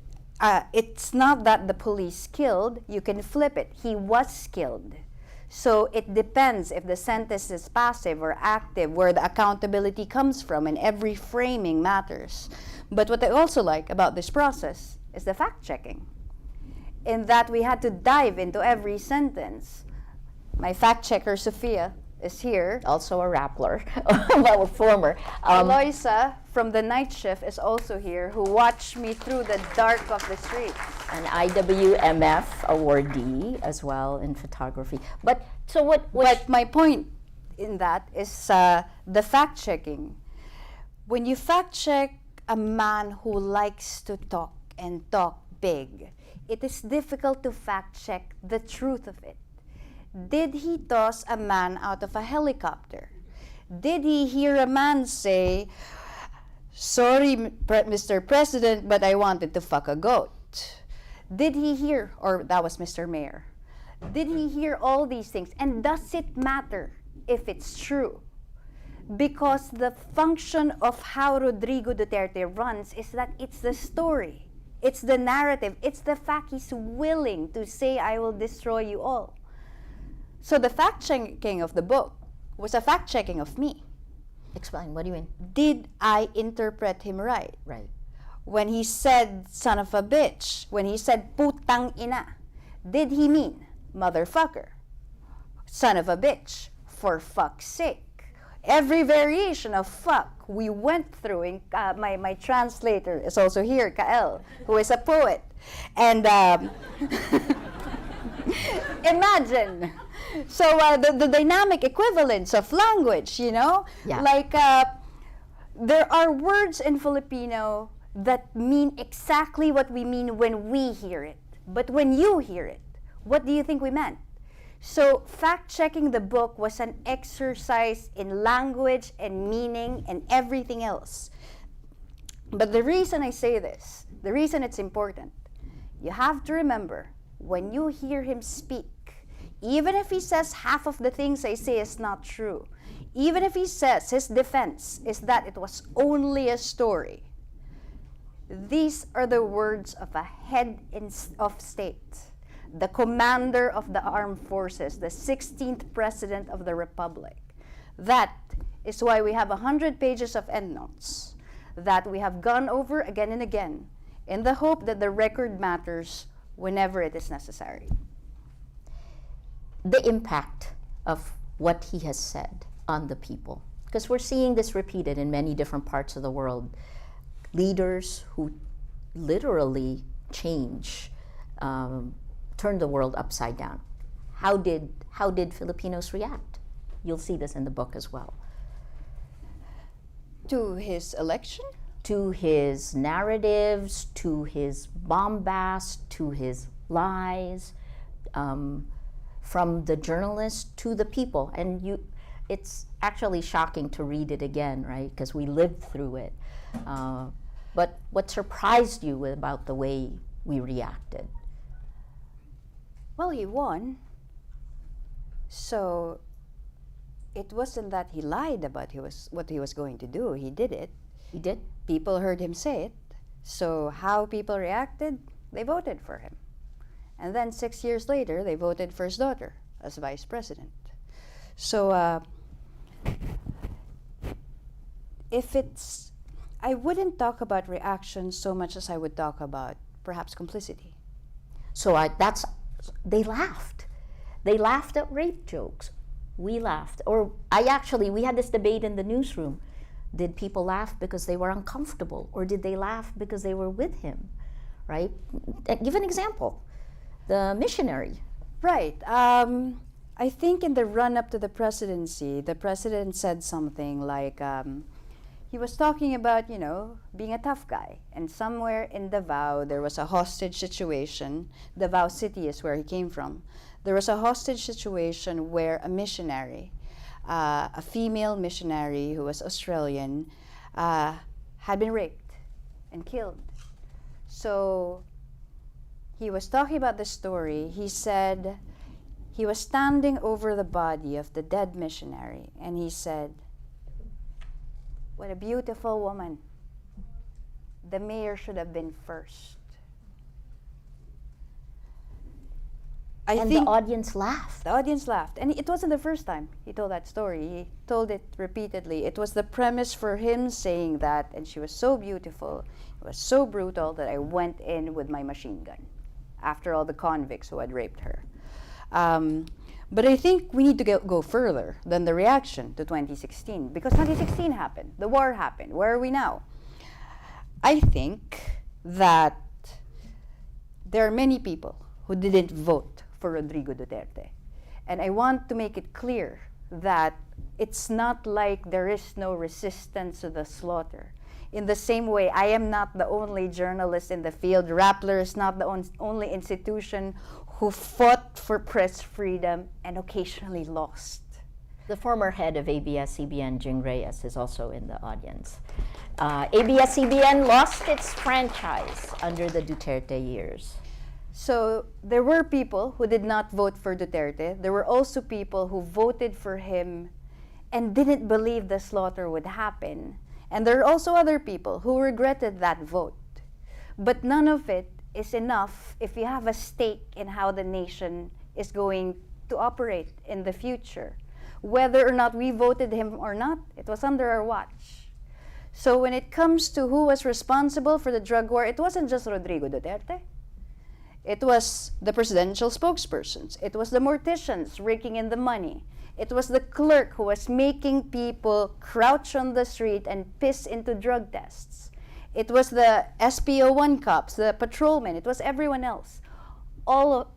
It's not that the police killed. You can flip it. He was killed. So it depends if the sentence is passive or active, where the accountability comes from, and every framing matters. But what I also like about this process is the fact-checking, in that we had to dive into every sentence. My fact-checker, Sophia, is here. Also a Rappler, well, a former. Eloisa from the night shift is also here, who watched me through the dark of the street. An IWMF awardee as well in photography. But so what my point in that is the fact-checking. When you fact-check a man who likes to talk and talk big, it is difficult to fact-check the truth of it. Did he toss a man out of a helicopter? Did he hear a man say, "Sorry, Mr. President, but I wanted to fuck a goat"? Did he hear, or that was Mr. Mayor, did he hear all these things? And does it matter if it's true? because the function of how Rodrigo Duterte runs is that it's the story, it's the narrative, it's the fact he's willing to say, I will destroy you all. So the fact-checking of the book was a fact-checking of me. Explain, what do you mean? Did I interpret him right? Right. When he said son of a bitch, when he said putang ina, did he mean motherfucker, son of a bitch, for fuck's sake? Every variation of fuck we went through. In, my translator is also here, Kael, who is a poet. And imagine. So the dynamic equivalence of language, you know? Yeah. Like there are words in Filipino that mean exactly what we mean when we hear it. But when you hear it, what do you think we meant? So fact-checking the book was an exercise in language and meaning and everything else. But the reason I say this, the reason it's important, you have to remember, when you hear him speak, even if he says half of the things I say is not true, even if he says his defense is that it was only a story, these are the words of a head of state, the commander of the armed forces, the 16th president of the republic. That is why we have 100 pages of endnotes that we have gone over again and again in the hope that the record matters whenever it is necessary. The impact of what he has said on the people, because we're seeing this repeated in many different parts of the world. Leaders who literally turn the world upside down. How did Filipinos react? You'll see this in the book as well. To his election? To his narratives, to his bombast, to his lies, from the journalists to the people. And it's actually shocking to read it again, right? Because we lived through it. But what surprised you about the way we reacted? Well, he won. So it wasn't that he lied about what he was going to do. He did it. He did? People heard him say it. So how people reacted? They voted for him. And then 6 years later, they voted for his daughter as vice president. So I wouldn't talk about reactions so much as I would talk about perhaps complicity. So they laughed. They laughed at rape jokes. We laughed. We had this debate in the newsroom. Did people laugh because they were uncomfortable, or did they laugh because they were with him, right? Give an example. The missionary. Right. I think in the run-up to the presidency, the president said something like, he was talking about, being a tough guy. And somewhere in Davao, there was a hostage situation. Davao City is where he came from. There was a hostage situation where a missionary, a female missionary who was Australian, had been raped and killed. So he was talking about the story. He said he was standing over the body of the dead missionary, and he said, "What a beautiful woman. The mayor should have been first." And the audience laughed. The audience laughed. And it wasn't the first time he told that story. He told it repeatedly. It was the premise for him saying that, and she was so beautiful, it was so brutal that I went in with my machine gun after all the convicts who had raped her. But I think we need to go further than the reaction to 2016, because 2016 happened, the war happened. Where are we now? I think that there are many people who didn't vote for Rodrigo Duterte. And I want to make it clear that it's not like there is no resistance to the slaughter. In the same way, I am not the only journalist in the field. Rappler is not the only institution who fought for press freedom and occasionally lost. The former head of ABS-CBN, Jing Reyes, is also in the audience. ABS-CBN lost its franchise under the Duterte years. So there were people who did not vote for Duterte. There were also people who voted for him and didn't believe the slaughter would happen. And there are also other people who regretted that vote. But none of it is enough if you have a stake in how the nation is going to operate in the future. Whether or not we voted him or not, it was under our watch. So when it comes to who was responsible for the drug war, it wasn't just Rodrigo Duterte. It was the presidential spokespersons. It was the morticians raking in the money. It was the clerk who was making people crouch on the street and piss into drug tests. It was the SPO1 cops, the patrolmen. It was everyone else.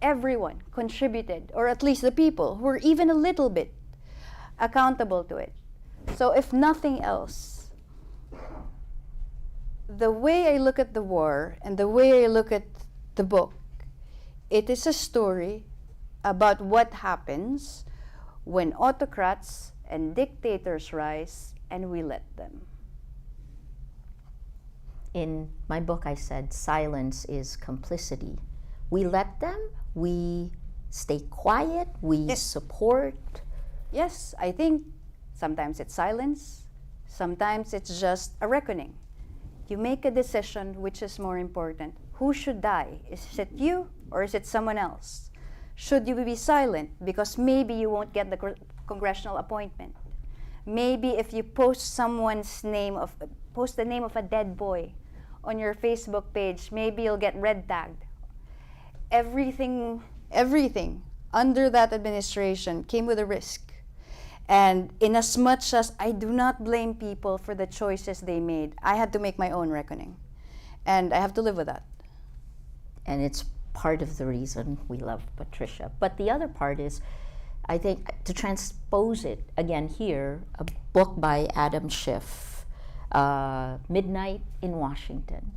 Everyone contributed, or at least the people who were even a little bit accountable to it. So if nothing else, the way I look at the war and the way I look at the book, it is a story about what happens when autocrats and dictators rise and we let them. In my book, I said silence is complicity. We let them, we stay quiet, we Yes. support. Yes, I think sometimes it's silence, sometimes it's just a reckoning. You make a decision which is more important. Who should die? Is it you or is it someone else? Should you be silent because maybe you won't get the congressional appointment? Maybe if you post the name of a dead boy on your Facebook page, maybe you'll get red tagged. Everything under that administration came with a risk. And in as much as I do not blame people for the choices they made, I had to make my own reckoning. And I have to live with that. And it's part of the reason we love Patricia. But the other part is, I think, to transpose it again here, a book by Adam Schiff, Midnight in Washington.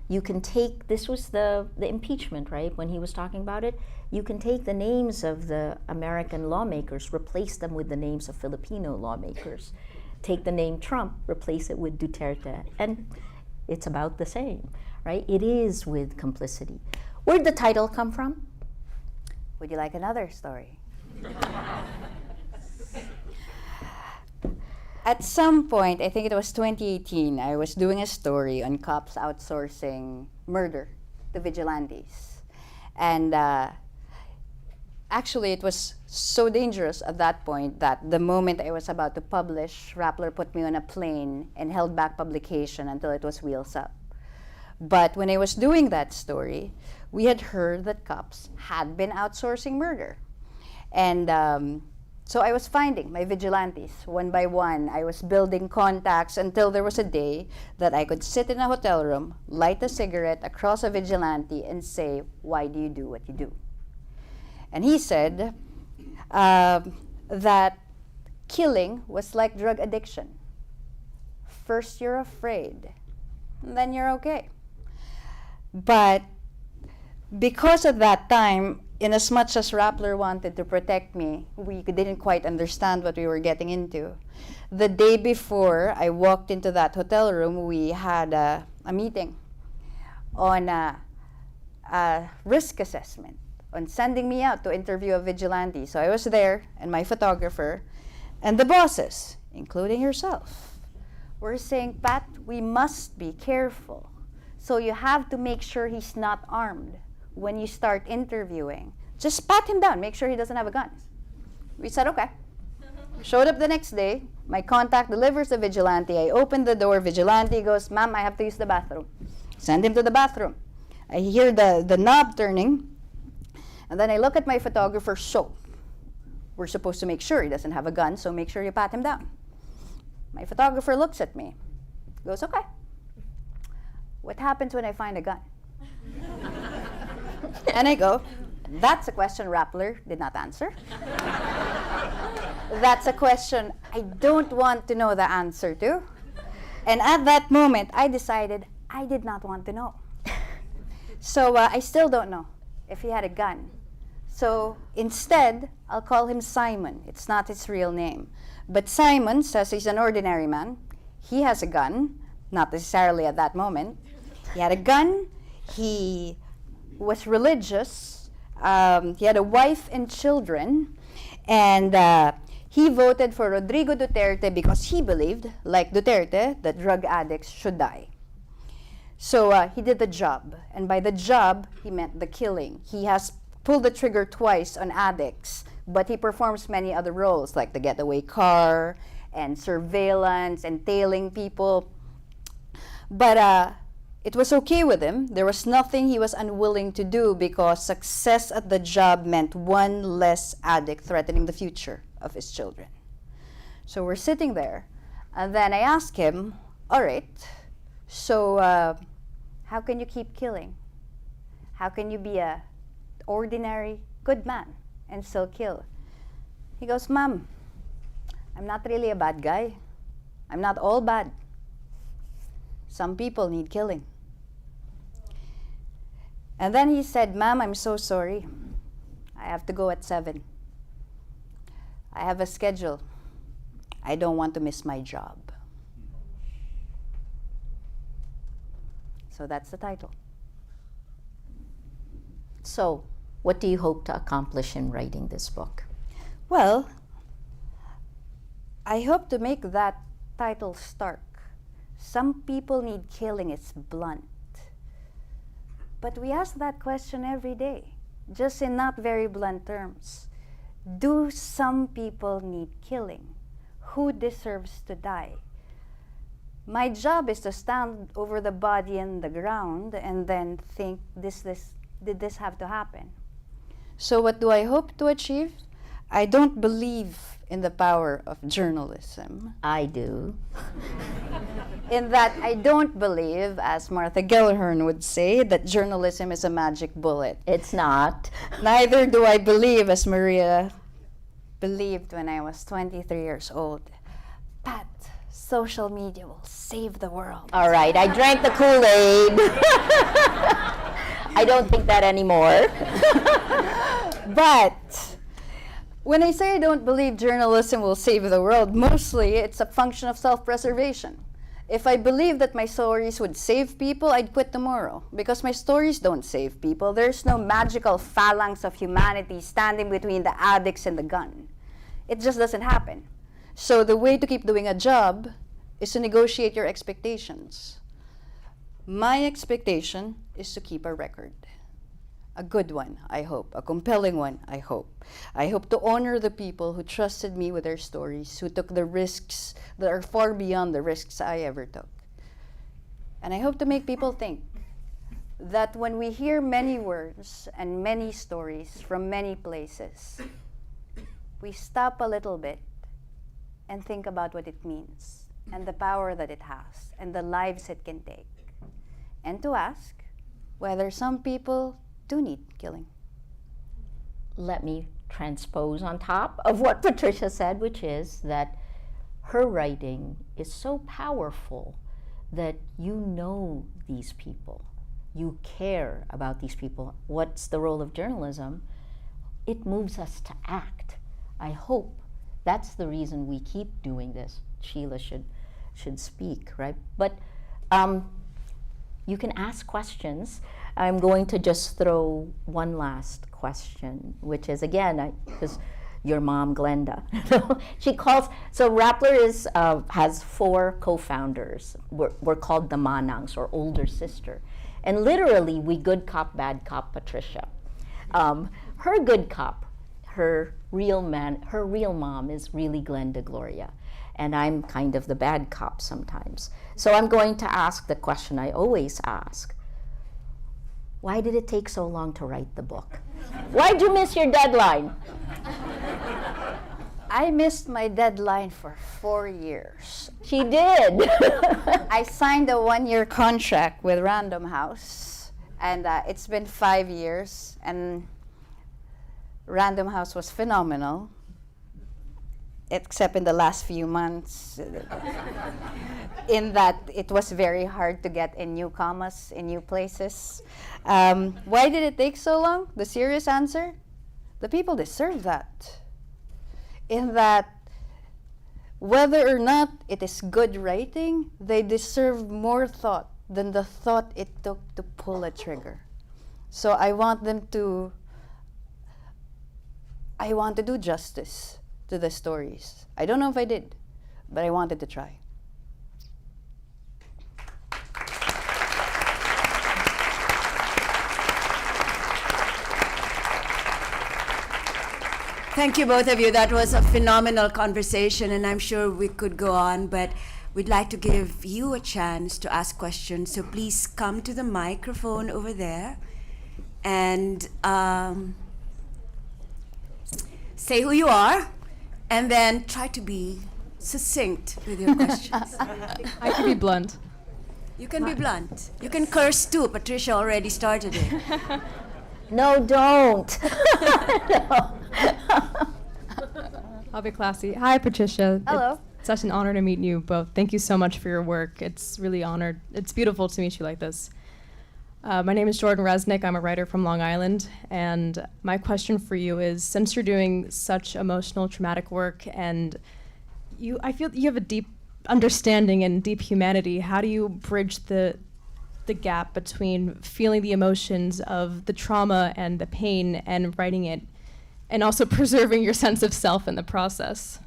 You can take, this was the impeachment, right? When he was talking about it, you can take the names of the American lawmakers, replace them with the names of Filipino lawmakers. Take the name Trump, replace it with Duterte, and it's about the same, right? It is with complicity. Where'd the title come from? Would you like another story? At some point, I think it was 2018, I was doing a story on cops outsourcing murder to vigilantes. And actually, it was so dangerous at that point that the moment I was about to publish, Rappler put me on a plane and held back publication until it was wheels up. But when I was doing that story, we had heard that cops had been outsourcing murder. And so I was finding my vigilantes one by one. I was building contacts until there was a day that I could sit in a hotel room, light a cigarette across a vigilante and say, "Why do you do what you do?" And he said that killing was like drug addiction. First you're afraid, and then you're okay. But because at that time, in as much as Rappler wanted to protect me, we didn't quite understand what we were getting into. The day before I walked into that hotel room, we had a meeting on a risk assessment, on sending me out to interview a vigilante. So I was there, and my photographer, and the bosses, including yourself, were saying, "Pat, we must be careful. So you have to make sure he's not armed when you start interviewing. Just pat him down, make sure he doesn't have a gun." We said, okay. Showed up the next day, my contact delivers the vigilante. I open the door, vigilante goes, "Ma'am, I have to use the bathroom." Send him to the bathroom. I hear the knob turning, and then I look at my photographer, "So, we're supposed to make sure he doesn't have a gun, so make sure you pat him down." My photographer looks at me, goes, "Okay. What happens when I find a gun?" And I go, "That's a question Rappler did not answer. That's a question I don't want to know the answer to." And at that moment, I decided I did not want to know. So I still don't know if he had a gun. So instead, I'll call him Simon. It's not his real name. But Simon says he's an ordinary man. He has a gun, not necessarily at that moment. He had a gun. He was religious. He had a wife and children. And He voted for Rodrigo Duterte because he believed, like Duterte, that drug addicts should die. So he did the job, and by the job, he meant the killing. He has pulled the trigger twice on addicts, but he performs many other roles, like the getaway car, and surveillance, and tailing people. But it was okay with him. There was nothing he was unwilling to do because success at the job meant one less addict threatening the future of his children. So we're sitting there, and then I ask him, all right, so how can you keep killing? How can you be a ordinary good man and still kill? He goes, Ma'am, I'm not really a bad guy. I'm not all bad. Some people need killing. And then he said, Ma'am, I'm so sorry. I have to go at 7. I have a schedule. I don't want to miss my job. So that's the title. So, what do you hope to accomplish in writing this book? Well, I hope to make that title stark. Some people need killing, it's blunt. But we ask that question every day, just in not very blunt terms. Do some people need killing? Who deserves to die? My job is to stand over the body in the ground and then think, did this have to happen? So what do I hope to achieve? I don't believe in the power of journalism. I do. In that I don't believe, as Martha Gellhorn would say, that journalism is a magic bullet. It's not. Neither do I believe, as Maria believed when I was 23 years old, Pat, social media will save the world. All right, I drank the Kool-Aid. I don't think that anymore. But when I say I don't believe journalism will save the world, mostly it's a function of self-preservation. If I believed that my stories would save people, I'd quit tomorrow. Because my stories don't save people. There's no magical phalanx of humanity standing between the addicts and the gun. It just doesn't happen. So the way to keep doing a job is to negotiate your expectations. My expectation is to keep a record. A good one, I hope. A compelling one, I hope. I hope to honor the people who trusted me with their stories, who took the risks that are far beyond the risks I ever took. And I hope to make people think that when we hear many words and many stories from many places, we stop a little bit and think about what it means and the power that it has and the lives it can take. And to ask whether some people do need killing. Let me transpose on top of what Patricia said, which is that her writing is so powerful that you know these people. You care about these people. What's the role of journalism? It moves us to act. I hope that's the reason we keep doing this. Sheila should speak, right? But you can ask questions. I'm going to just throw one last question, which is, again, because your mom, Glenda, she calls, so Rappler has 4 co-founders. We're called the Manangs, or older sister. And literally, we good cop, bad cop Patricia. Her good cop, her real mom is really Glenda Gloria. And I'm kind of the bad cop sometimes. So I'm going to ask the question I always ask. Why did it take so long to write the book? Why'd you miss your deadline? I missed my deadline for 4 years. She did. I signed a 1-year contract with Random House, and it's been 5 years, and Random House was phenomenal, except in the last few months, in that it was very hard to get in new commas, in new places. Why did it take so long? The serious answer? The people deserve that. In that, whether or not it is good writing, they deserve more thought than the thought it took to pull a trigger. So I want to do justice to the stories. I don't know if I did, but I wanted to try. Thank you, both of you. That was a phenomenal conversation, and I'm sure we could go on, but we'd like to give you a chance to ask questions. So please come to the microphone over there and say who you are, and then try to be succinct with your questions. I can be blunt. You can be blunt. You can curse too. Patricia already started it. No, don't. No. I'll be classy. Hi, Patricia. Hello. It's such an honor to meet you both. Thank you so much for your work. It's really honored. It's beautiful to meet you like this. My name is Jordan Resnick. I'm a writer from Long Island. And my question for you is, since you're doing such emotional, traumatic work, and I feel that you have a deep understanding and deep humanity, how do you bridge the gap between feeling the emotions of the trauma and the pain and writing it, and also preserving your sense of self in the process?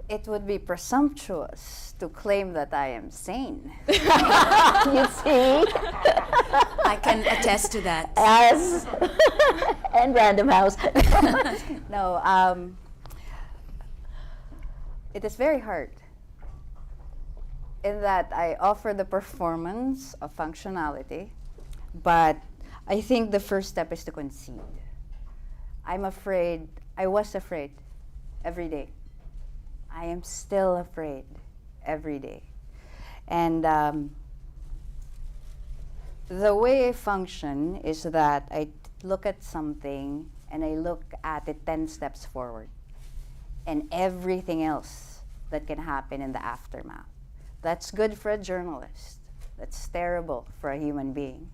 It would be presumptuous to claim that I am sane. You see? I can attest to that. As and Random House. No, it is very hard in that I offer the performance of functionality, but I think the first step is to concede. I was afraid every day. I am still afraid every day. And the way I function is that I look at something and I look at it 10 steps forward and everything else that can happen in the aftermath. That's good for a journalist. That's terrible for a human being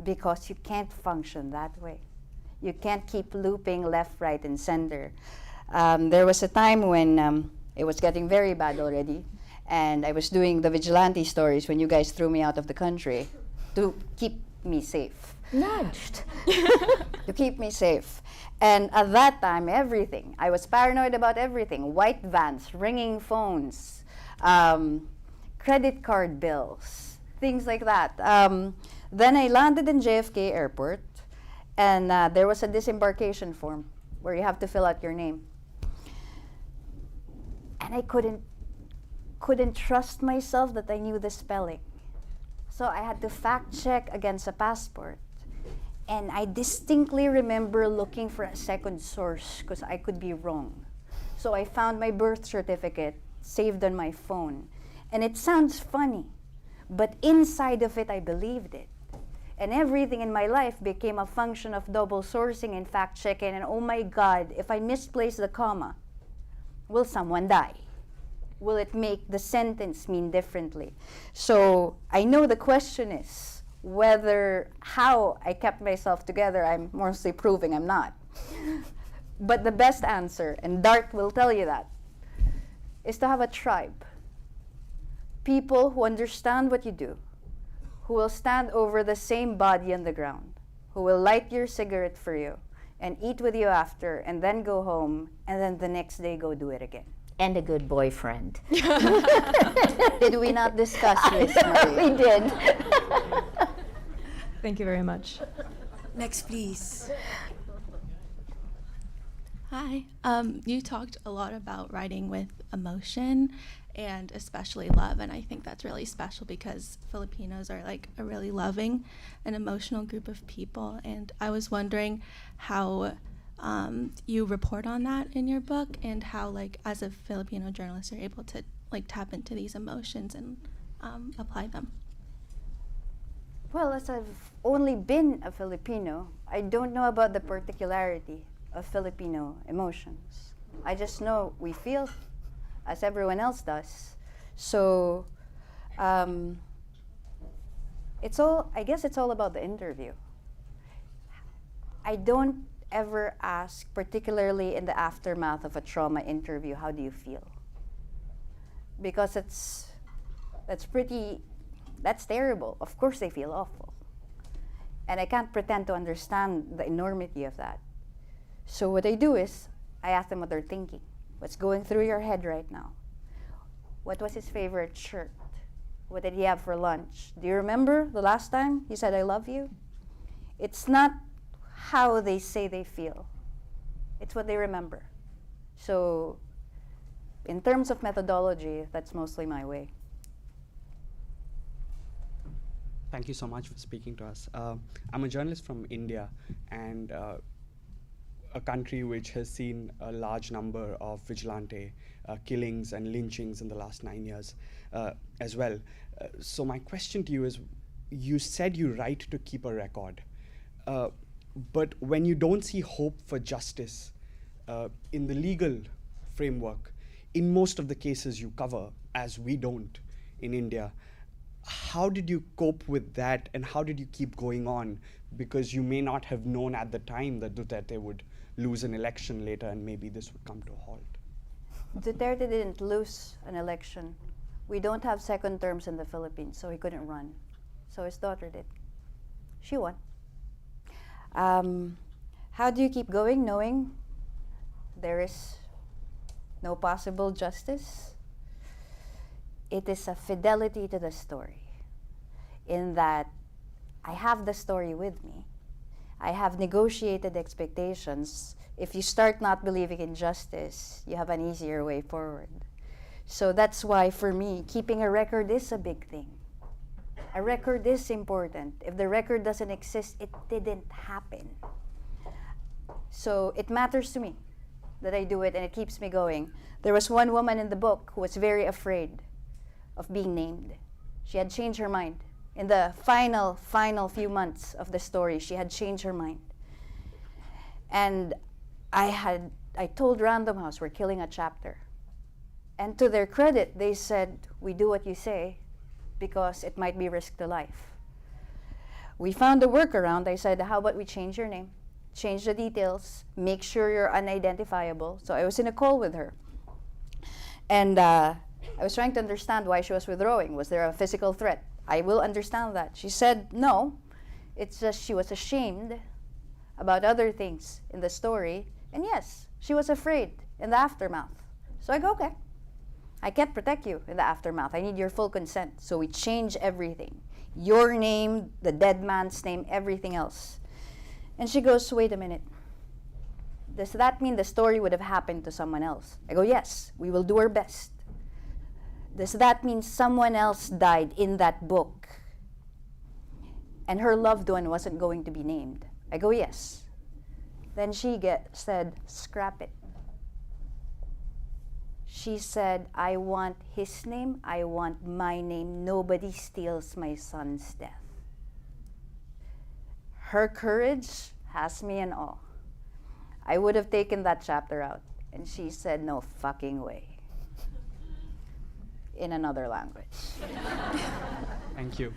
because you can't function that way. You can't keep looping left, right, and center. There was a time when it was getting very bad already, and I was doing the vigilante stories when you guys threw me out of the country to keep me safe. Nudged. To keep me safe. And at that time, everything. I was paranoid about everything. White vans, ringing phones, credit card bills, things like that. Then I landed in JFK Airport, and there was a disembarkation form where you have to fill out your name. And I couldn't trust myself that I knew the spelling. So I had to fact check against a passport. And I distinctly remember looking for a second source because I could be wrong. So I found my birth certificate saved on my phone. And it sounds funny, but inside of it, I believed it. And everything in my life became a function of double sourcing and fact checking. And oh my God, if I misplace the comma, will someone die? Will it make the sentence mean differently? So I know the question is how I kept myself together. I'm mostly proving I'm not. But the best answer, and Dart will tell you that, is to have a tribe. People who understand what you do, who will stand over the same body on the ground, who will light your cigarette for you and eat with you after, and then go home, and then the next day go do it again. And a good boyfriend. Did we not discuss this, Marie? We did. Thank you very much. Next, please. Hi. You talked a lot about writing with emotion and especially love, and I think that's really special because Filipinos are like a really loving and emotional group of people, and I was wondering how you report on that in your book and how, like, as a Filipino journalist, you're able to like tap into these emotions and apply them. Well, as I've only been a Filipino, I don't know about the particularity of Filipino emotions. I just know we feel as everyone else does. So I guess it's all about the interview. I don't ever ask, particularly in the aftermath of a trauma interview, how do you feel? Because that's terrible. Of course they feel awful. And I can't pretend to understand the enormity of that. So what I do is, I ask them what they're thinking. What's going through your head right now? What was his favorite shirt? What did he have for lunch? Do you remember the last time he said, I love you? It's not how they say they feel. It's what they remember. So in terms of methodology, that's mostly my way. Thank you so much for speaking to us. I'm a journalist from India, and a country which has seen a large number of vigilante killings and lynchings in the last 9 years as well. So my question to you is, you said you write to keep a record, but when you don't see hope for justice in the legal framework, in most of the cases you cover, as we don't in India, how did you cope with that, and how did you keep going on? Because you may not have known at the time that Duterte would lose an election later, and maybe this would come to a halt. Duterte didn't lose an election. We don't have second terms in the Philippines, so he couldn't run. So his daughter did. She won. How do you keep going knowing there is no possible justice? It is a fidelity to the story, in that I have the story with me. I have negotiated expectations. If you start not believing in justice, you have an easier way forward. So that's why, for me, keeping a record is a big thing. A record is important. If the record doesn't exist, it didn't happen. So it matters to me that I do it, and it keeps me going. There was one woman in the book who was very afraid of being named. She had changed her mind. In the final few months of the story, she had changed her mind. And I told Random House, we're killing a chapter. And to their credit, they said, we do what you say because it might be risk to life. We found a workaround. I said, how about we change your name, change the details, make sure you're unidentifiable. So I was in a call with her. And I was trying to understand why she was withdrawing. Was there a physical threat? I will understand that. She said, no, it's just she was ashamed about other things in the story. And yes, she was afraid in the aftermath. So I go, okay, I can't protect you in the aftermath. I need your full consent. So we change everything. Your name, the dead man's name, everything else. And she goes, wait a minute. Does that mean the story would have happened to someone else? I go, yes, we will do our best. Does that mean someone else died in that book and her loved one wasn't going to be named? I go, yes. Then she said, scrap it. She said, I want his name, I want my name. Nobody steals my son's death. Her courage has me in awe. I would have taken that chapter out. And she said, no fucking way. In another language. Thank you.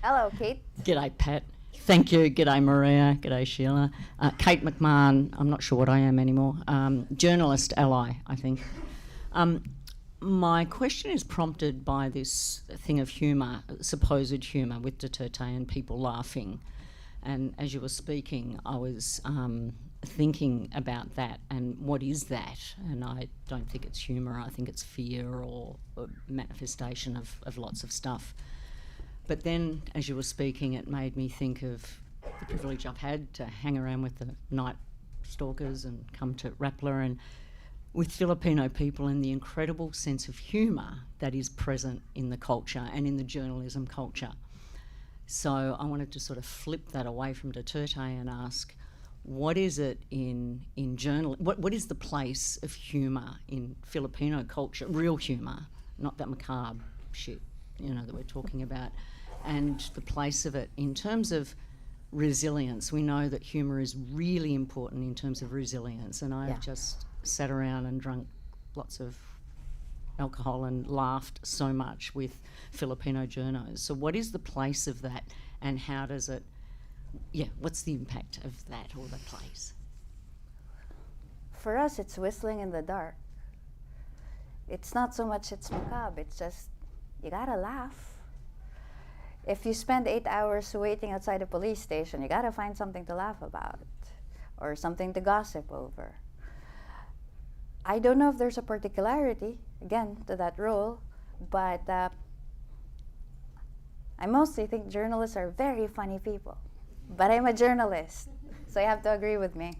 Hello, Kate. G'day, Pat. Thank you. G'day, Maria. G'day, Sheila. Kate McMahon, I'm not sure what I am anymore. Journalist ally, I think. My question is prompted by this thing of humour, supposed humour with Duterte and people laughing. And as you were speaking, I was thinking about that and what is that? And I don't think it's humour, I think it's fear or a manifestation of lots of stuff. But then, as you were speaking, it made me think of the privilege I've had to hang around with the night stalkers and come to Rappler and with Filipino people and the incredible sense of humour that is present in the culture and in the journalism culture. So I wanted to sort of flip that away from Duterte and ask, what is it in journalism, what is the place of humour in Filipino culture, real humour, not that macabre shit, that we're talking about, and the place of it in terms of resilience. We know that humour is really important in terms of resilience, and I've just sat around and drunk lots of alcohol and laughed so much with Filipino journos. So what is the place of that, and how does it, what's the impact of that or the place? For us, it's whistling in the dark. It's not so much it's macabre, it's just, you gotta laugh. if you spend 8 hours waiting outside a police station, you gotta find something to laugh about or something to gossip over. I don't know if there's a particularity, again, to that role, but I mostly think journalists are very funny people. But I'm a journalist, so you have to agree with me.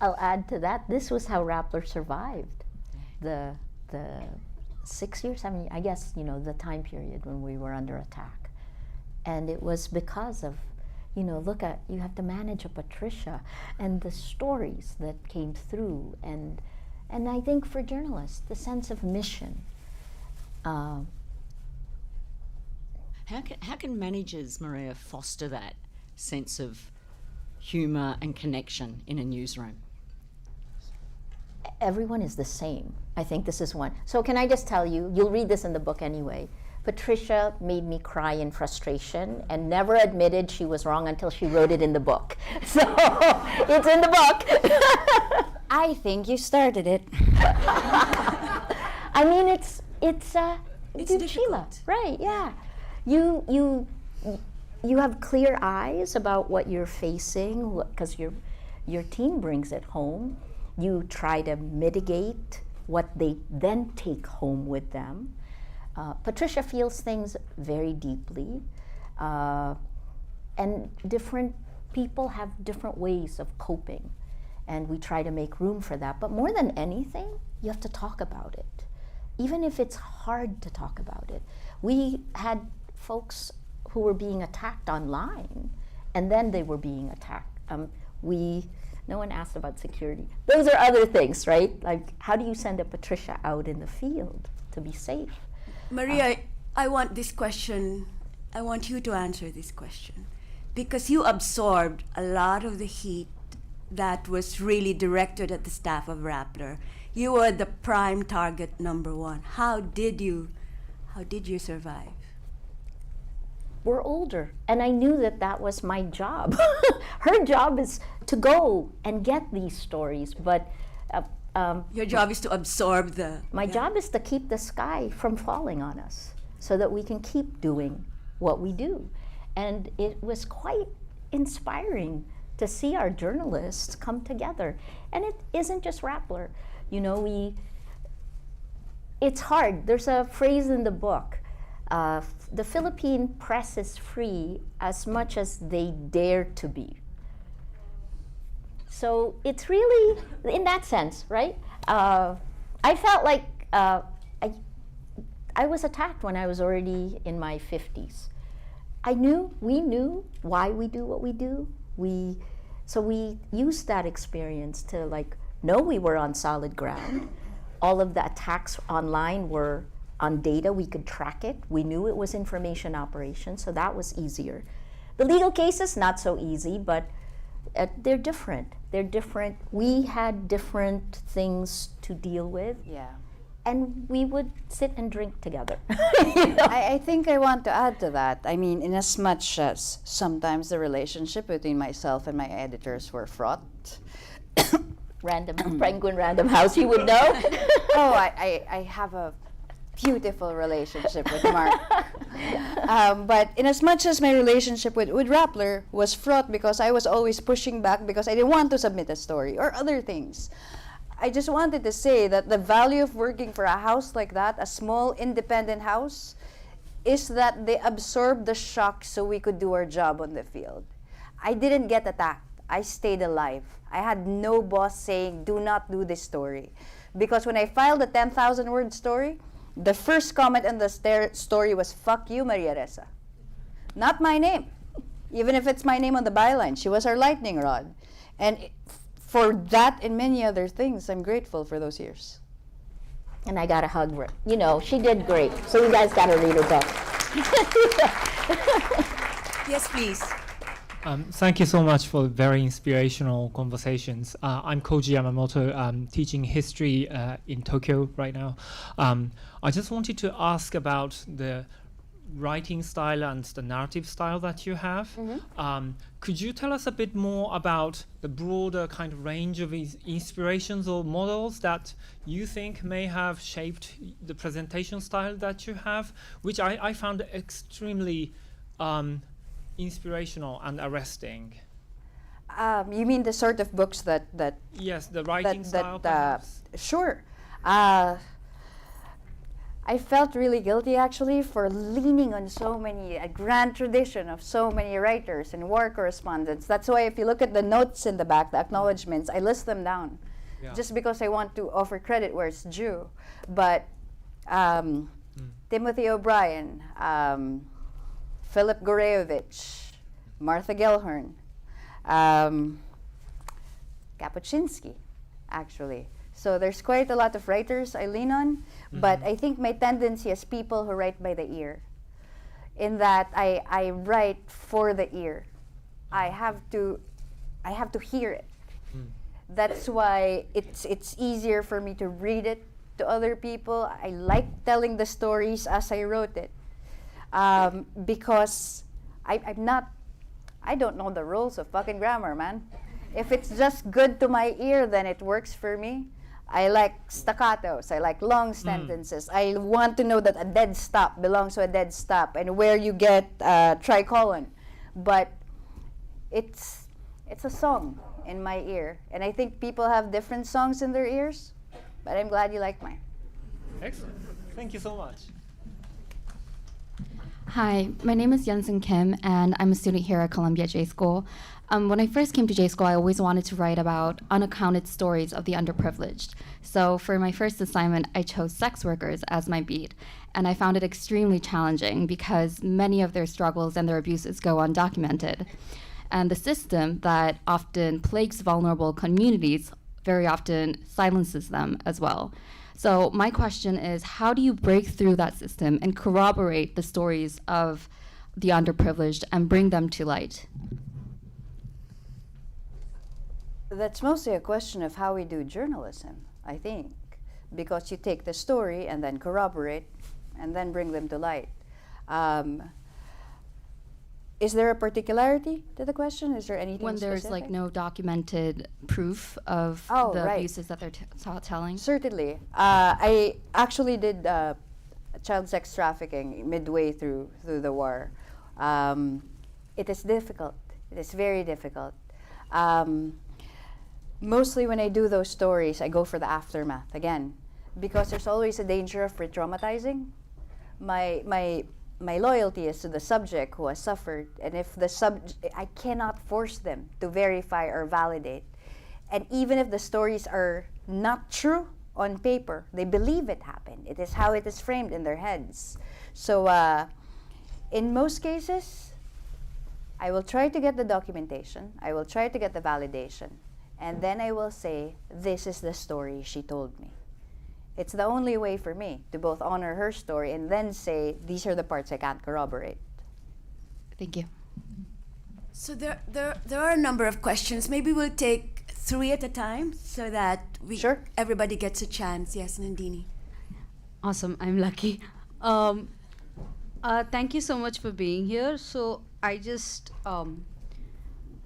I'll add to that, this was how Rappler survived the 6 years, 7 years, I guess, you know, the time period when we were under attack. And it was because of, you know, look at, you have to manage a Patricia and the stories that came through. And I think for journalists, the sense of mission. How can managers, Maria, foster that sense of humour and connection in a newsroom? Everyone is the same. I think this is one. So can I just tell you, you'll read this in the book anyway. Patricia made me cry in frustration and never admitted she was wrong until she wrote it in the book. So it's in the book. I think you started it. I mean, it's difficult. Sheila, right? Yeah, you have clear eyes about what you're facing because your team brings it home. You try to mitigate what they then take home with them. Patricia feels things very deeply, and different people have different ways of coping, and we try to make room for that. But more than anything, you have to talk about it, even if it's hard to talk about it. We had folks who were being attacked online, and then they were being attacked. No one asked about security. Those are other things, right? Like, how do you send a Patricia out in the field to be safe? Maria, I want you to answer this question, because you absorbed a lot of the heat that was really directed at the staff of Rappler. You were the prime target number one. How did you survive? We're older, and I knew that was my job. Her job is to go and get these stories, but Your job is to absorb the... my job is to keep the sky from falling on us so that we can keep doing what we do. And it was quite inspiring to see our journalists come together. And it isn't just Rappler. You know, it's hard. There's a phrase in the book, the Philippine press is free as much as they dare to be. So it's really, in that sense, right? I felt like I was attacked when I was already in my 50s. We knew why we do what we do. So we used that experience to know we were on solid ground. All of the attacks online were on data, we could track it. We knew it was information operations, so that was easier. The legal cases, not so easy, but they're different. They're different. We had different things to deal with. Yeah. And we would sit and drink together. I think I want to add to that. I mean, in as much as sometimes the relationship between myself and my editors were fraught. Penguin Random House, you would know. Oh, I have a beautiful relationship with Mark. But in as much as my relationship with Rappler was fraught because I was always pushing back because I didn't want to submit a story or other things, I just wanted to say that the value of working for a house like that, a small independent house, is that they absorbed the shock so we could do our job on the field. I didn't get attacked. I stayed alive. I had no boss saying, do not do this story. Because when I filed a 10,000-word story, the first comment on the story was, fuck you, Maria Ressa. Not my name. Even if it's my name on the byline. She was our lightning rod. And for that and many other things, I'm grateful for those years. And I got a hug. You know, she did great. So you guys got to read her book. Yes, please. Thank you so much for very inspirational conversations. I'm Koji Yamamoto. I'm teaching history in Tokyo right now. I just wanted to ask about the writing style and the narrative style that you have. Could you tell us a bit more about the broader kind of range of inspirations or models that you think may have shaped the presentation style that you have, which I found extremely inspirational and arresting? You mean the sort of books that Yes, the writing style, perhaps. Sure. I felt really guilty actually for leaning on a grand tradition of so many writers and war correspondents. That's why if you look at the notes in the back, the acknowledgements, I list them down. Yeah. Just because I want to offer credit where it's due. But Timothy O'Brien, Philip Gorevich, Martha Gellhorn, Kapuscinski, actually. So there's quite a lot of writers I lean on, but I think my tendency is people who write by the ear, in that I write for the ear. I have to hear it. That's why it's easier for me to read it to other people. I like telling the stories as I wrote it, because I don't know the rules of fucking grammar, man. If it's just good to my ear, then it works for me. I like staccatos. I like long sentences. I want to know that a dead stop belongs to a dead stop and where you get tricolon. But it's a song in my ear. And I think people have different songs in their ears, but I'm glad you like mine. Excellent. Thank you so much. Hi, my name is Yunsun Kim, and I'm a student here at Columbia J School. When I first came to J School, I always wanted to write about unaccounted stories of the underprivileged. So for my first assignment, I chose sex workers as my beat. And I found it extremely challenging because many of their struggles and their abuses go undocumented. And the system that often plagues vulnerable communities very often silences them as well. So my question is, how do you break through that system and corroborate the stories of the underprivileged and bring them to light? That's mostly a question of how we do journalism, I think, because you take the story and then corroborate and then bring them to light. Is there a particularity to the question? Is there anything When there's specific? like no documented proof of the abuses that they're telling? Certainly. I actually did child sex trafficking midway through the war. It is difficult. It is very difficult. Mostly when I do those stories, I go for the aftermath again, because there's always a danger of re-traumatizing. My loyalty is to the subject who has suffered, and if I cannot force them to verify or validate. And even if the stories are not true on paper, they believe it happened. It is how it is framed in their heads. So in most cases, I will try to get the documentation, I will try to get the validation, and then I will say, this is the story she told me. It's the only way for me to both honor her story and then say, these are the parts I can't corroborate. Thank you. So there are a number of questions. Maybe we'll take 3 at a time so that everybody gets a chance. Yes, Nandini. Awesome, I'm lucky. Thank you so much for being here. So I just, I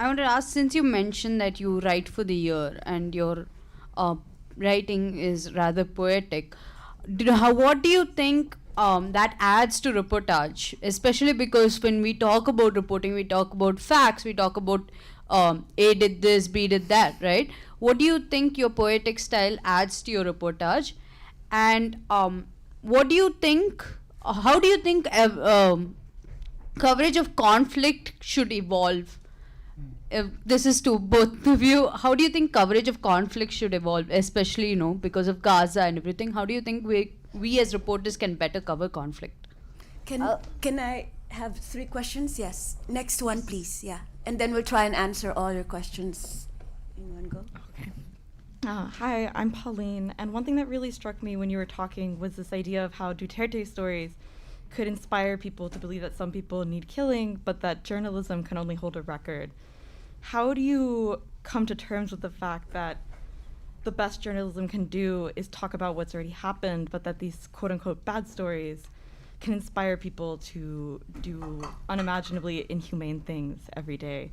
wanted to ask, since you mentioned that you write for the year and your writing is rather poetic, what do you think that adds to reportage? Especially because when we talk about reporting, we talk about facts, we talk about A did this, B did that, right? What do you think your poetic style adds to your reportage? And what do you think, how do you think coverage of conflict should evolve? If this is to both of you, how do you think coverage of conflict should evolve, especially, because of Gaza and everything? How do you think we as reporters can better cover conflict? Can I have 3 questions? Yes. Next one, please. Yeah. And then we'll try and answer all your questions in one go. Okay. Hi, I'm Pauline. And one thing that really struck me when you were talking was this idea of how Duterte stories could inspire people to believe that some people need killing, but that journalism can only hold a record. How do you come to terms with the fact that the best journalism can do is talk about what's already happened, but that these quote-unquote bad stories can inspire people to do unimaginably inhumane things every day.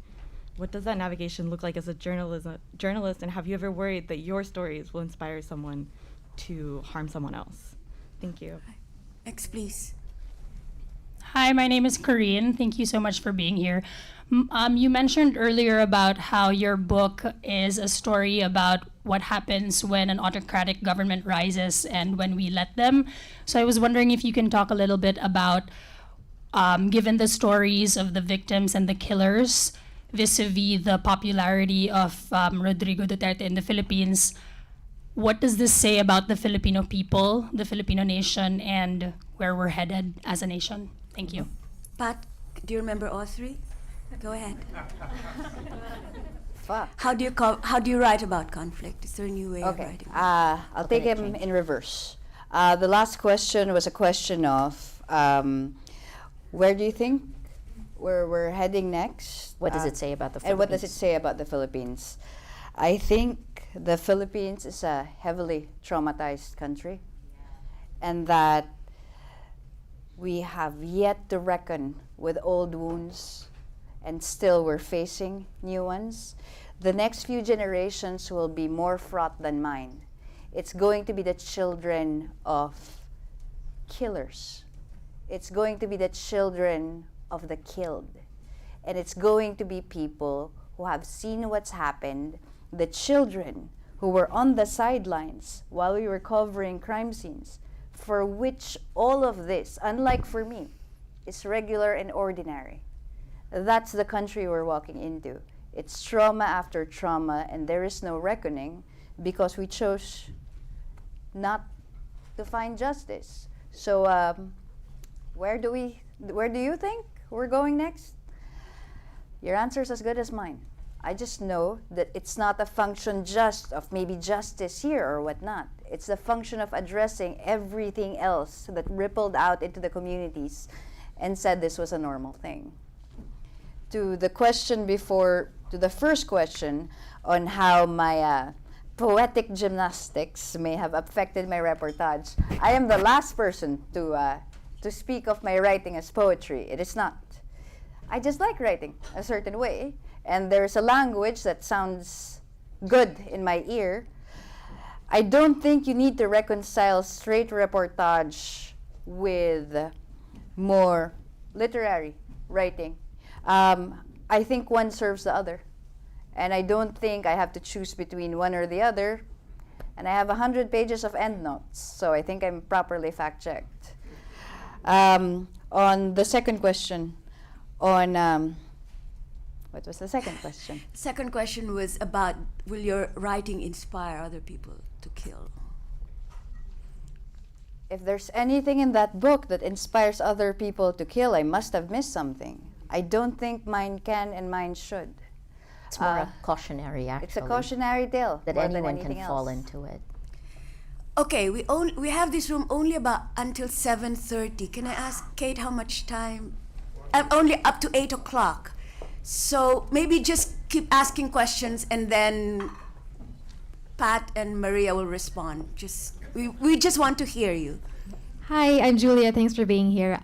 What does that navigation look like as a journalist, and have you ever worried that your stories will inspire someone to harm someone else? Thank you. Next, please. Hi, my name is Careen. Thank you so much for being here. You mentioned earlier about how your book is a story about what happens when an autocratic government rises and when we let them. So I was wondering if you can talk a little bit about, given the stories of the victims and the killers, vis-a-vis the popularity of Rodrigo Duterte in the Philippines, what does this say about the Filipino people, the Filipino nation, and where we're headed as a nation? Thank you. Pat, do you remember all three? Go ahead. Fuck. How do you write about conflict? Is there a new way of Okay, writing? I'll take him in reverse. The last question was a question of where do you think we're heading next? What does it say about the And what does it Philippines? say about the Philippines? I think the Philippines is a heavily traumatized country, and that we have yet to reckon with old wounds, and still we're facing new ones. The next few generations will be more fraught than mine. It's going to be the children of killers. It's going to be the children of the killed. And it's going to be people who have seen what's happened, the children who were on the sidelines while we were covering crime scenes, for which all of this, unlike for me, is regular and ordinary. That's the country we're walking into. It's trauma after trauma, and there is no reckoning because we chose not to find justice. So where do you think we're going next? Your answer is as good as mine. I just know that it's not a function just of maybe justice here or whatnot. It's a function of addressing everything else that rippled out into the communities and said this was a normal thing. To the question before, to the first question on how my poetic gymnastics may have affected my reportage, I am the last person to speak of my writing as poetry. It is not. I just like writing a certain way, and there's a language that sounds good in my ear. I don't think you need to reconcile straight reportage with more literary writing. I think one serves the other, and I don't think I have to choose between one or the other. And I have 100 pages of endnotes, so I think I'm properly fact-checked. On the second question, on what was the second question? Second question was about, will your writing inspire other people to kill? If there's anything in that book that inspires other people to kill, I must have missed something. I don't think mine can and mine should. It's more a cautionary, actually. It's a cautionary tale. That more than anyone can anything fall else. into it. Okay, we have this room only about until 7:30. Can I ask Kate how much time? Only up to 8 o'clock. So maybe just keep asking questions, and then Pat and Maria will respond. We just want to hear you. Hi, I'm Julia. Thanks for being here.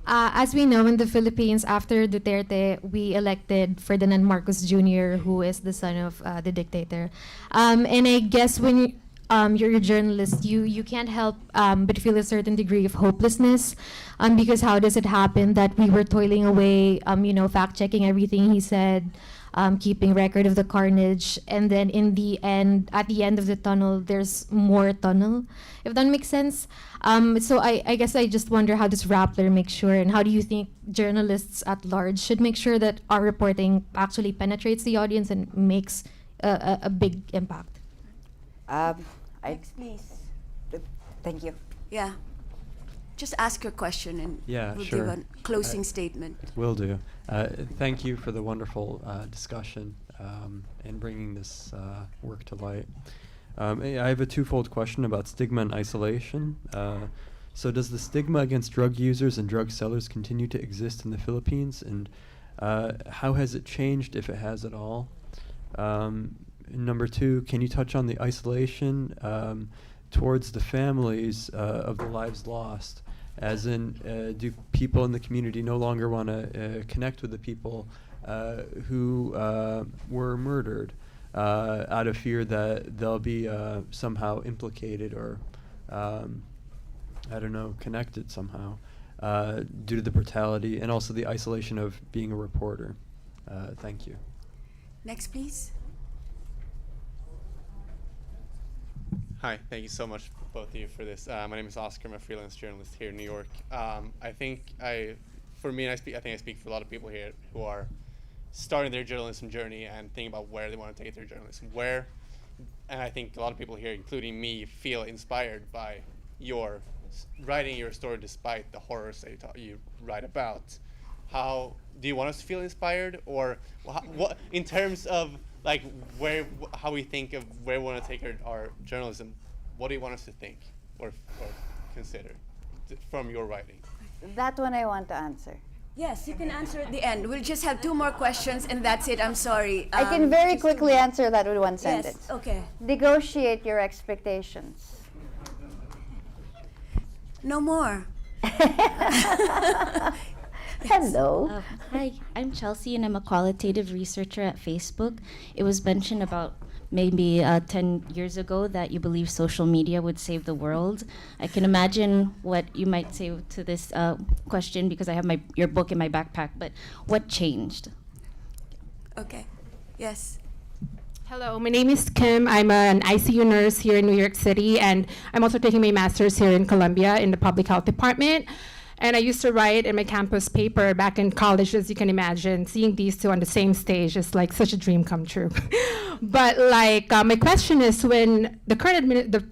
As we know, in the Philippines, after Duterte, we elected Ferdinand Marcos Jr., who is the son of the dictator. And I guess when you're a journalist, you can't help but feel a certain degree of hopelessness, because how does it happen that we were toiling away, fact-checking everything he said, keeping record of the carnage, and then in the end, at the end of the tunnel, there's more tunnel, if that makes sense. So I guess I just wonder, how does Rappler make sure, and how do you think journalists at large should make sure that our reporting actually penetrates the audience and makes a big impact? Next, please. Thank you. Yeah. Just ask your question, and Yeah, we'll sure. give a closing statement. Will do. Thank you for the wonderful discussion and bringing this work to light. I have a twofold question about stigma and isolation. So does the stigma against drug users and drug sellers continue to exist in the Philippines? And how has it changed, if it has at all? Number two, can you touch on the isolation towards the families of the lives lost? As in, do people in the community no longer want to connect with the people who were murdered out of fear that they'll be somehow implicated or, I don't know, connected somehow due to the brutality and also the isolation of being a reporter? Thank you. Next, please. Hi, thank you so much, both of you, for this. My name is Oscar. I'm a freelance journalist here in New York. I think I think I speak for a lot of people here who are starting their journalism journey and thinking about where they want to take their journalism. And I think a lot of people here, including me, feel inspired by your writing your story despite the horrors that you write about. How do you want us to feel inspired, or what in terms of like how we think of where we want to take our journalism? What do you want us to think or consider from your writing? That one I want to answer. Yes, you can answer at the end. We'll just have 2 more questions and that's it. I'm sorry. I can very quickly answer that with one sentence. Yes, okay. Negotiate your expectations. No more. Hello. Hi, I'm Chelsea and I'm a qualitative researcher at Facebook. It was mentioned about maybe 10 years ago that you believe social media would save the world. I can imagine what you might say to this question because I have your book in my backpack, but what changed? Okay, yes. Hello, my name is Kim. I'm an ICU nurse here in New York City, and I'm also taking my master's here in Columbia in the public health department. And I used to write in my campus paper back in college, as you can imagine. Seeing these two on the same stage is like such a dream come true. But like, my question is, when the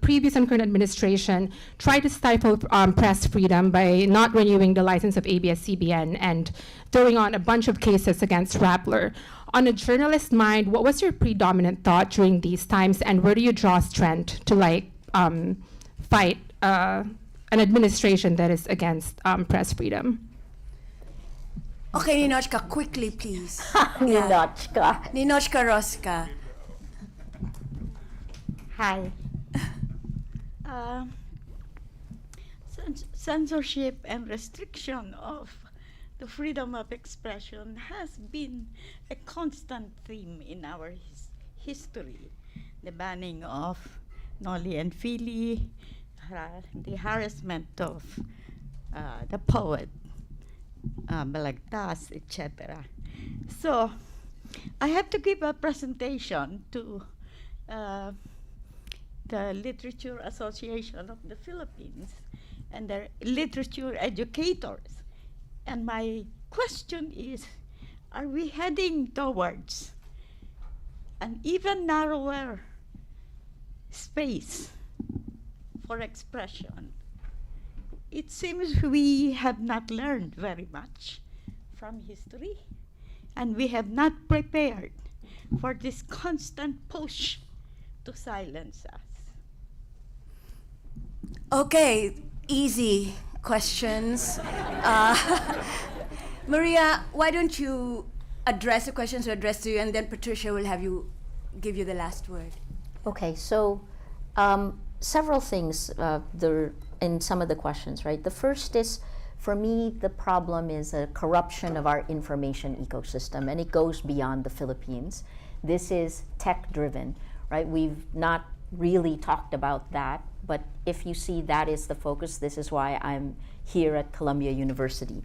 previous and current administration tried to stifle press freedom by not renewing the license of ABS-CBN and throwing on a bunch of cases against Rappler, on a journalist's mind, what was your predominant thought during these times, and where do you draw strength to like fight an administration that is against press freedom? Okay, Ninochka, quickly, please. Ninochka. Ninochka Roska. Hi. Censorship and restriction of the freedom of expression has been a constant theme in our history. The banning of Noli and Fili, the harassment of the poet, Balagtas, etc. So I have to give a presentation to the Literature Association of the Philippines and their literature educators. And my question is, are we heading towards an even narrower space for expression? It seems we have not learned very much from history, and we have not prepared for this constant push to silence us. Okay, easy questions. Maria, why don't you address the questions or address to you, and then Patricia will have you give you the last word. Okay, so several things in some of the questions, right? The first is, for me, the problem is a corruption of our information ecosystem, and it goes beyond the Philippines. This is tech-driven, right? We've not really talked about that, but if you see that is the focus, this is why I'm here at Columbia University.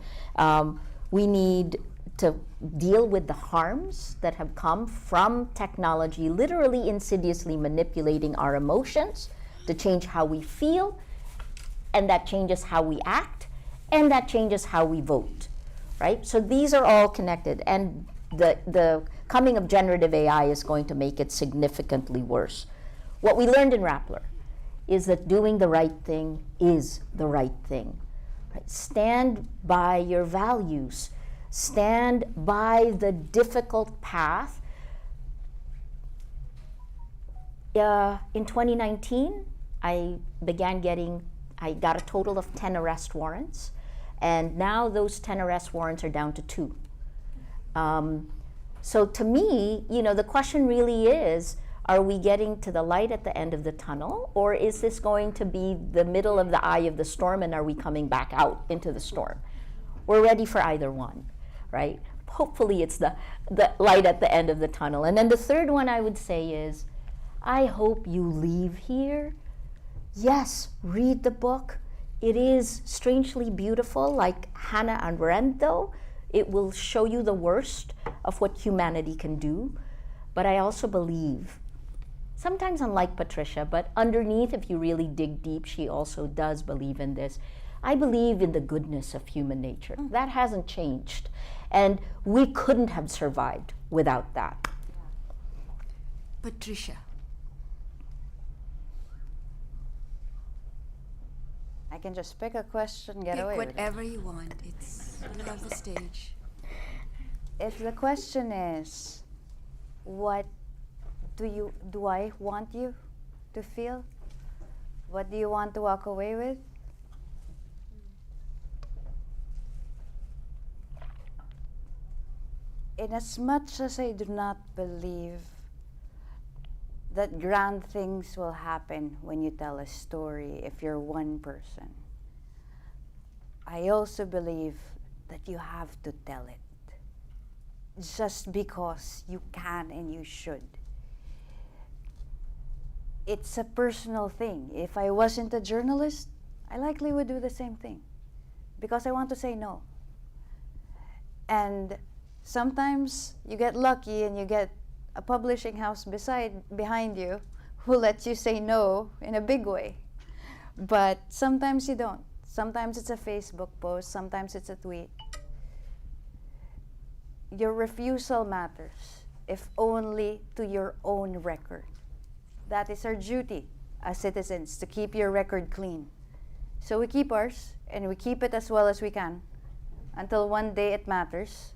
We need to deal with the harms that have come from technology literally insidiously manipulating our emotions to change how we feel, and that changes how we act, and that changes how we vote, right? So these are all connected, and the coming of generative AI is going to make it significantly worse. What we learned in Rappler is that doing the right thing is the right thing. Right? Stand by your values. Stand by the difficult path. In 2019, I got a total of 10 arrest warrants, and now those 10 arrest warrants are down to 2. So to me, the question really is, Are we getting to the light at the end of the tunnel, or is this going to be the middle of the eye of the storm, and are we coming back out into the storm? We're ready for either one, right? Hopefully it's the light at the end of the tunnel. And then the third one I would say is, I hope you leave here. Yes, read the book. It is strangely beautiful, like Hannah Arendt. It will show you the worst of what humanity can do. But I also believe, sometimes unlike Patricia, but underneath, if you really dig deep, she also does believe in this. I believe in the goodness of human nature. That hasn't changed. And we couldn't have survived without that. Patricia. I can just pick a question, get Pick away with it. whatever you want. You have the stage. If the question is, what do I want you to feel? What do you want to walk away with? In as much as I do not believe that grand things will happen when you tell a story if you're one person, I also believe that you have to tell it just because you can and you should. It's a personal thing. If I wasn't a journalist, I likely would do the same thing because I want to say no. And sometimes you get lucky and you get a publishing house behind you who lets you say no in a big way. But sometimes you don't. Sometimes it's a Facebook post, sometimes it's a tweet. Your refusal matters, if only to your own record. That is our duty as citizens, to keep your record clean. So we keep ours, and we keep it as well as we can, until one day it matters.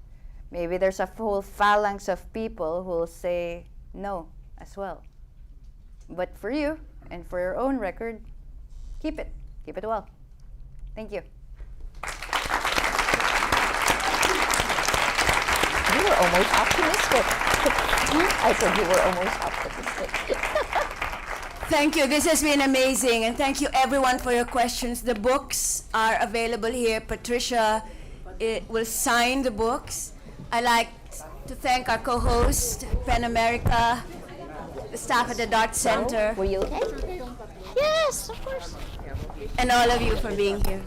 Maybe there's a whole phalanx of people who will say no as well. But for you, and for your own record, keep it well. Thank you. You were almost optimistic. I said you were almost optimistic. Thank you. This has been amazing. And thank you, everyone, for your questions. The books are available here. Patricia will sign the books. I'd like to thank our co-host, PEN America, the staff at the Dart Center. Were you okay? Yes, of course. And all of you for being here.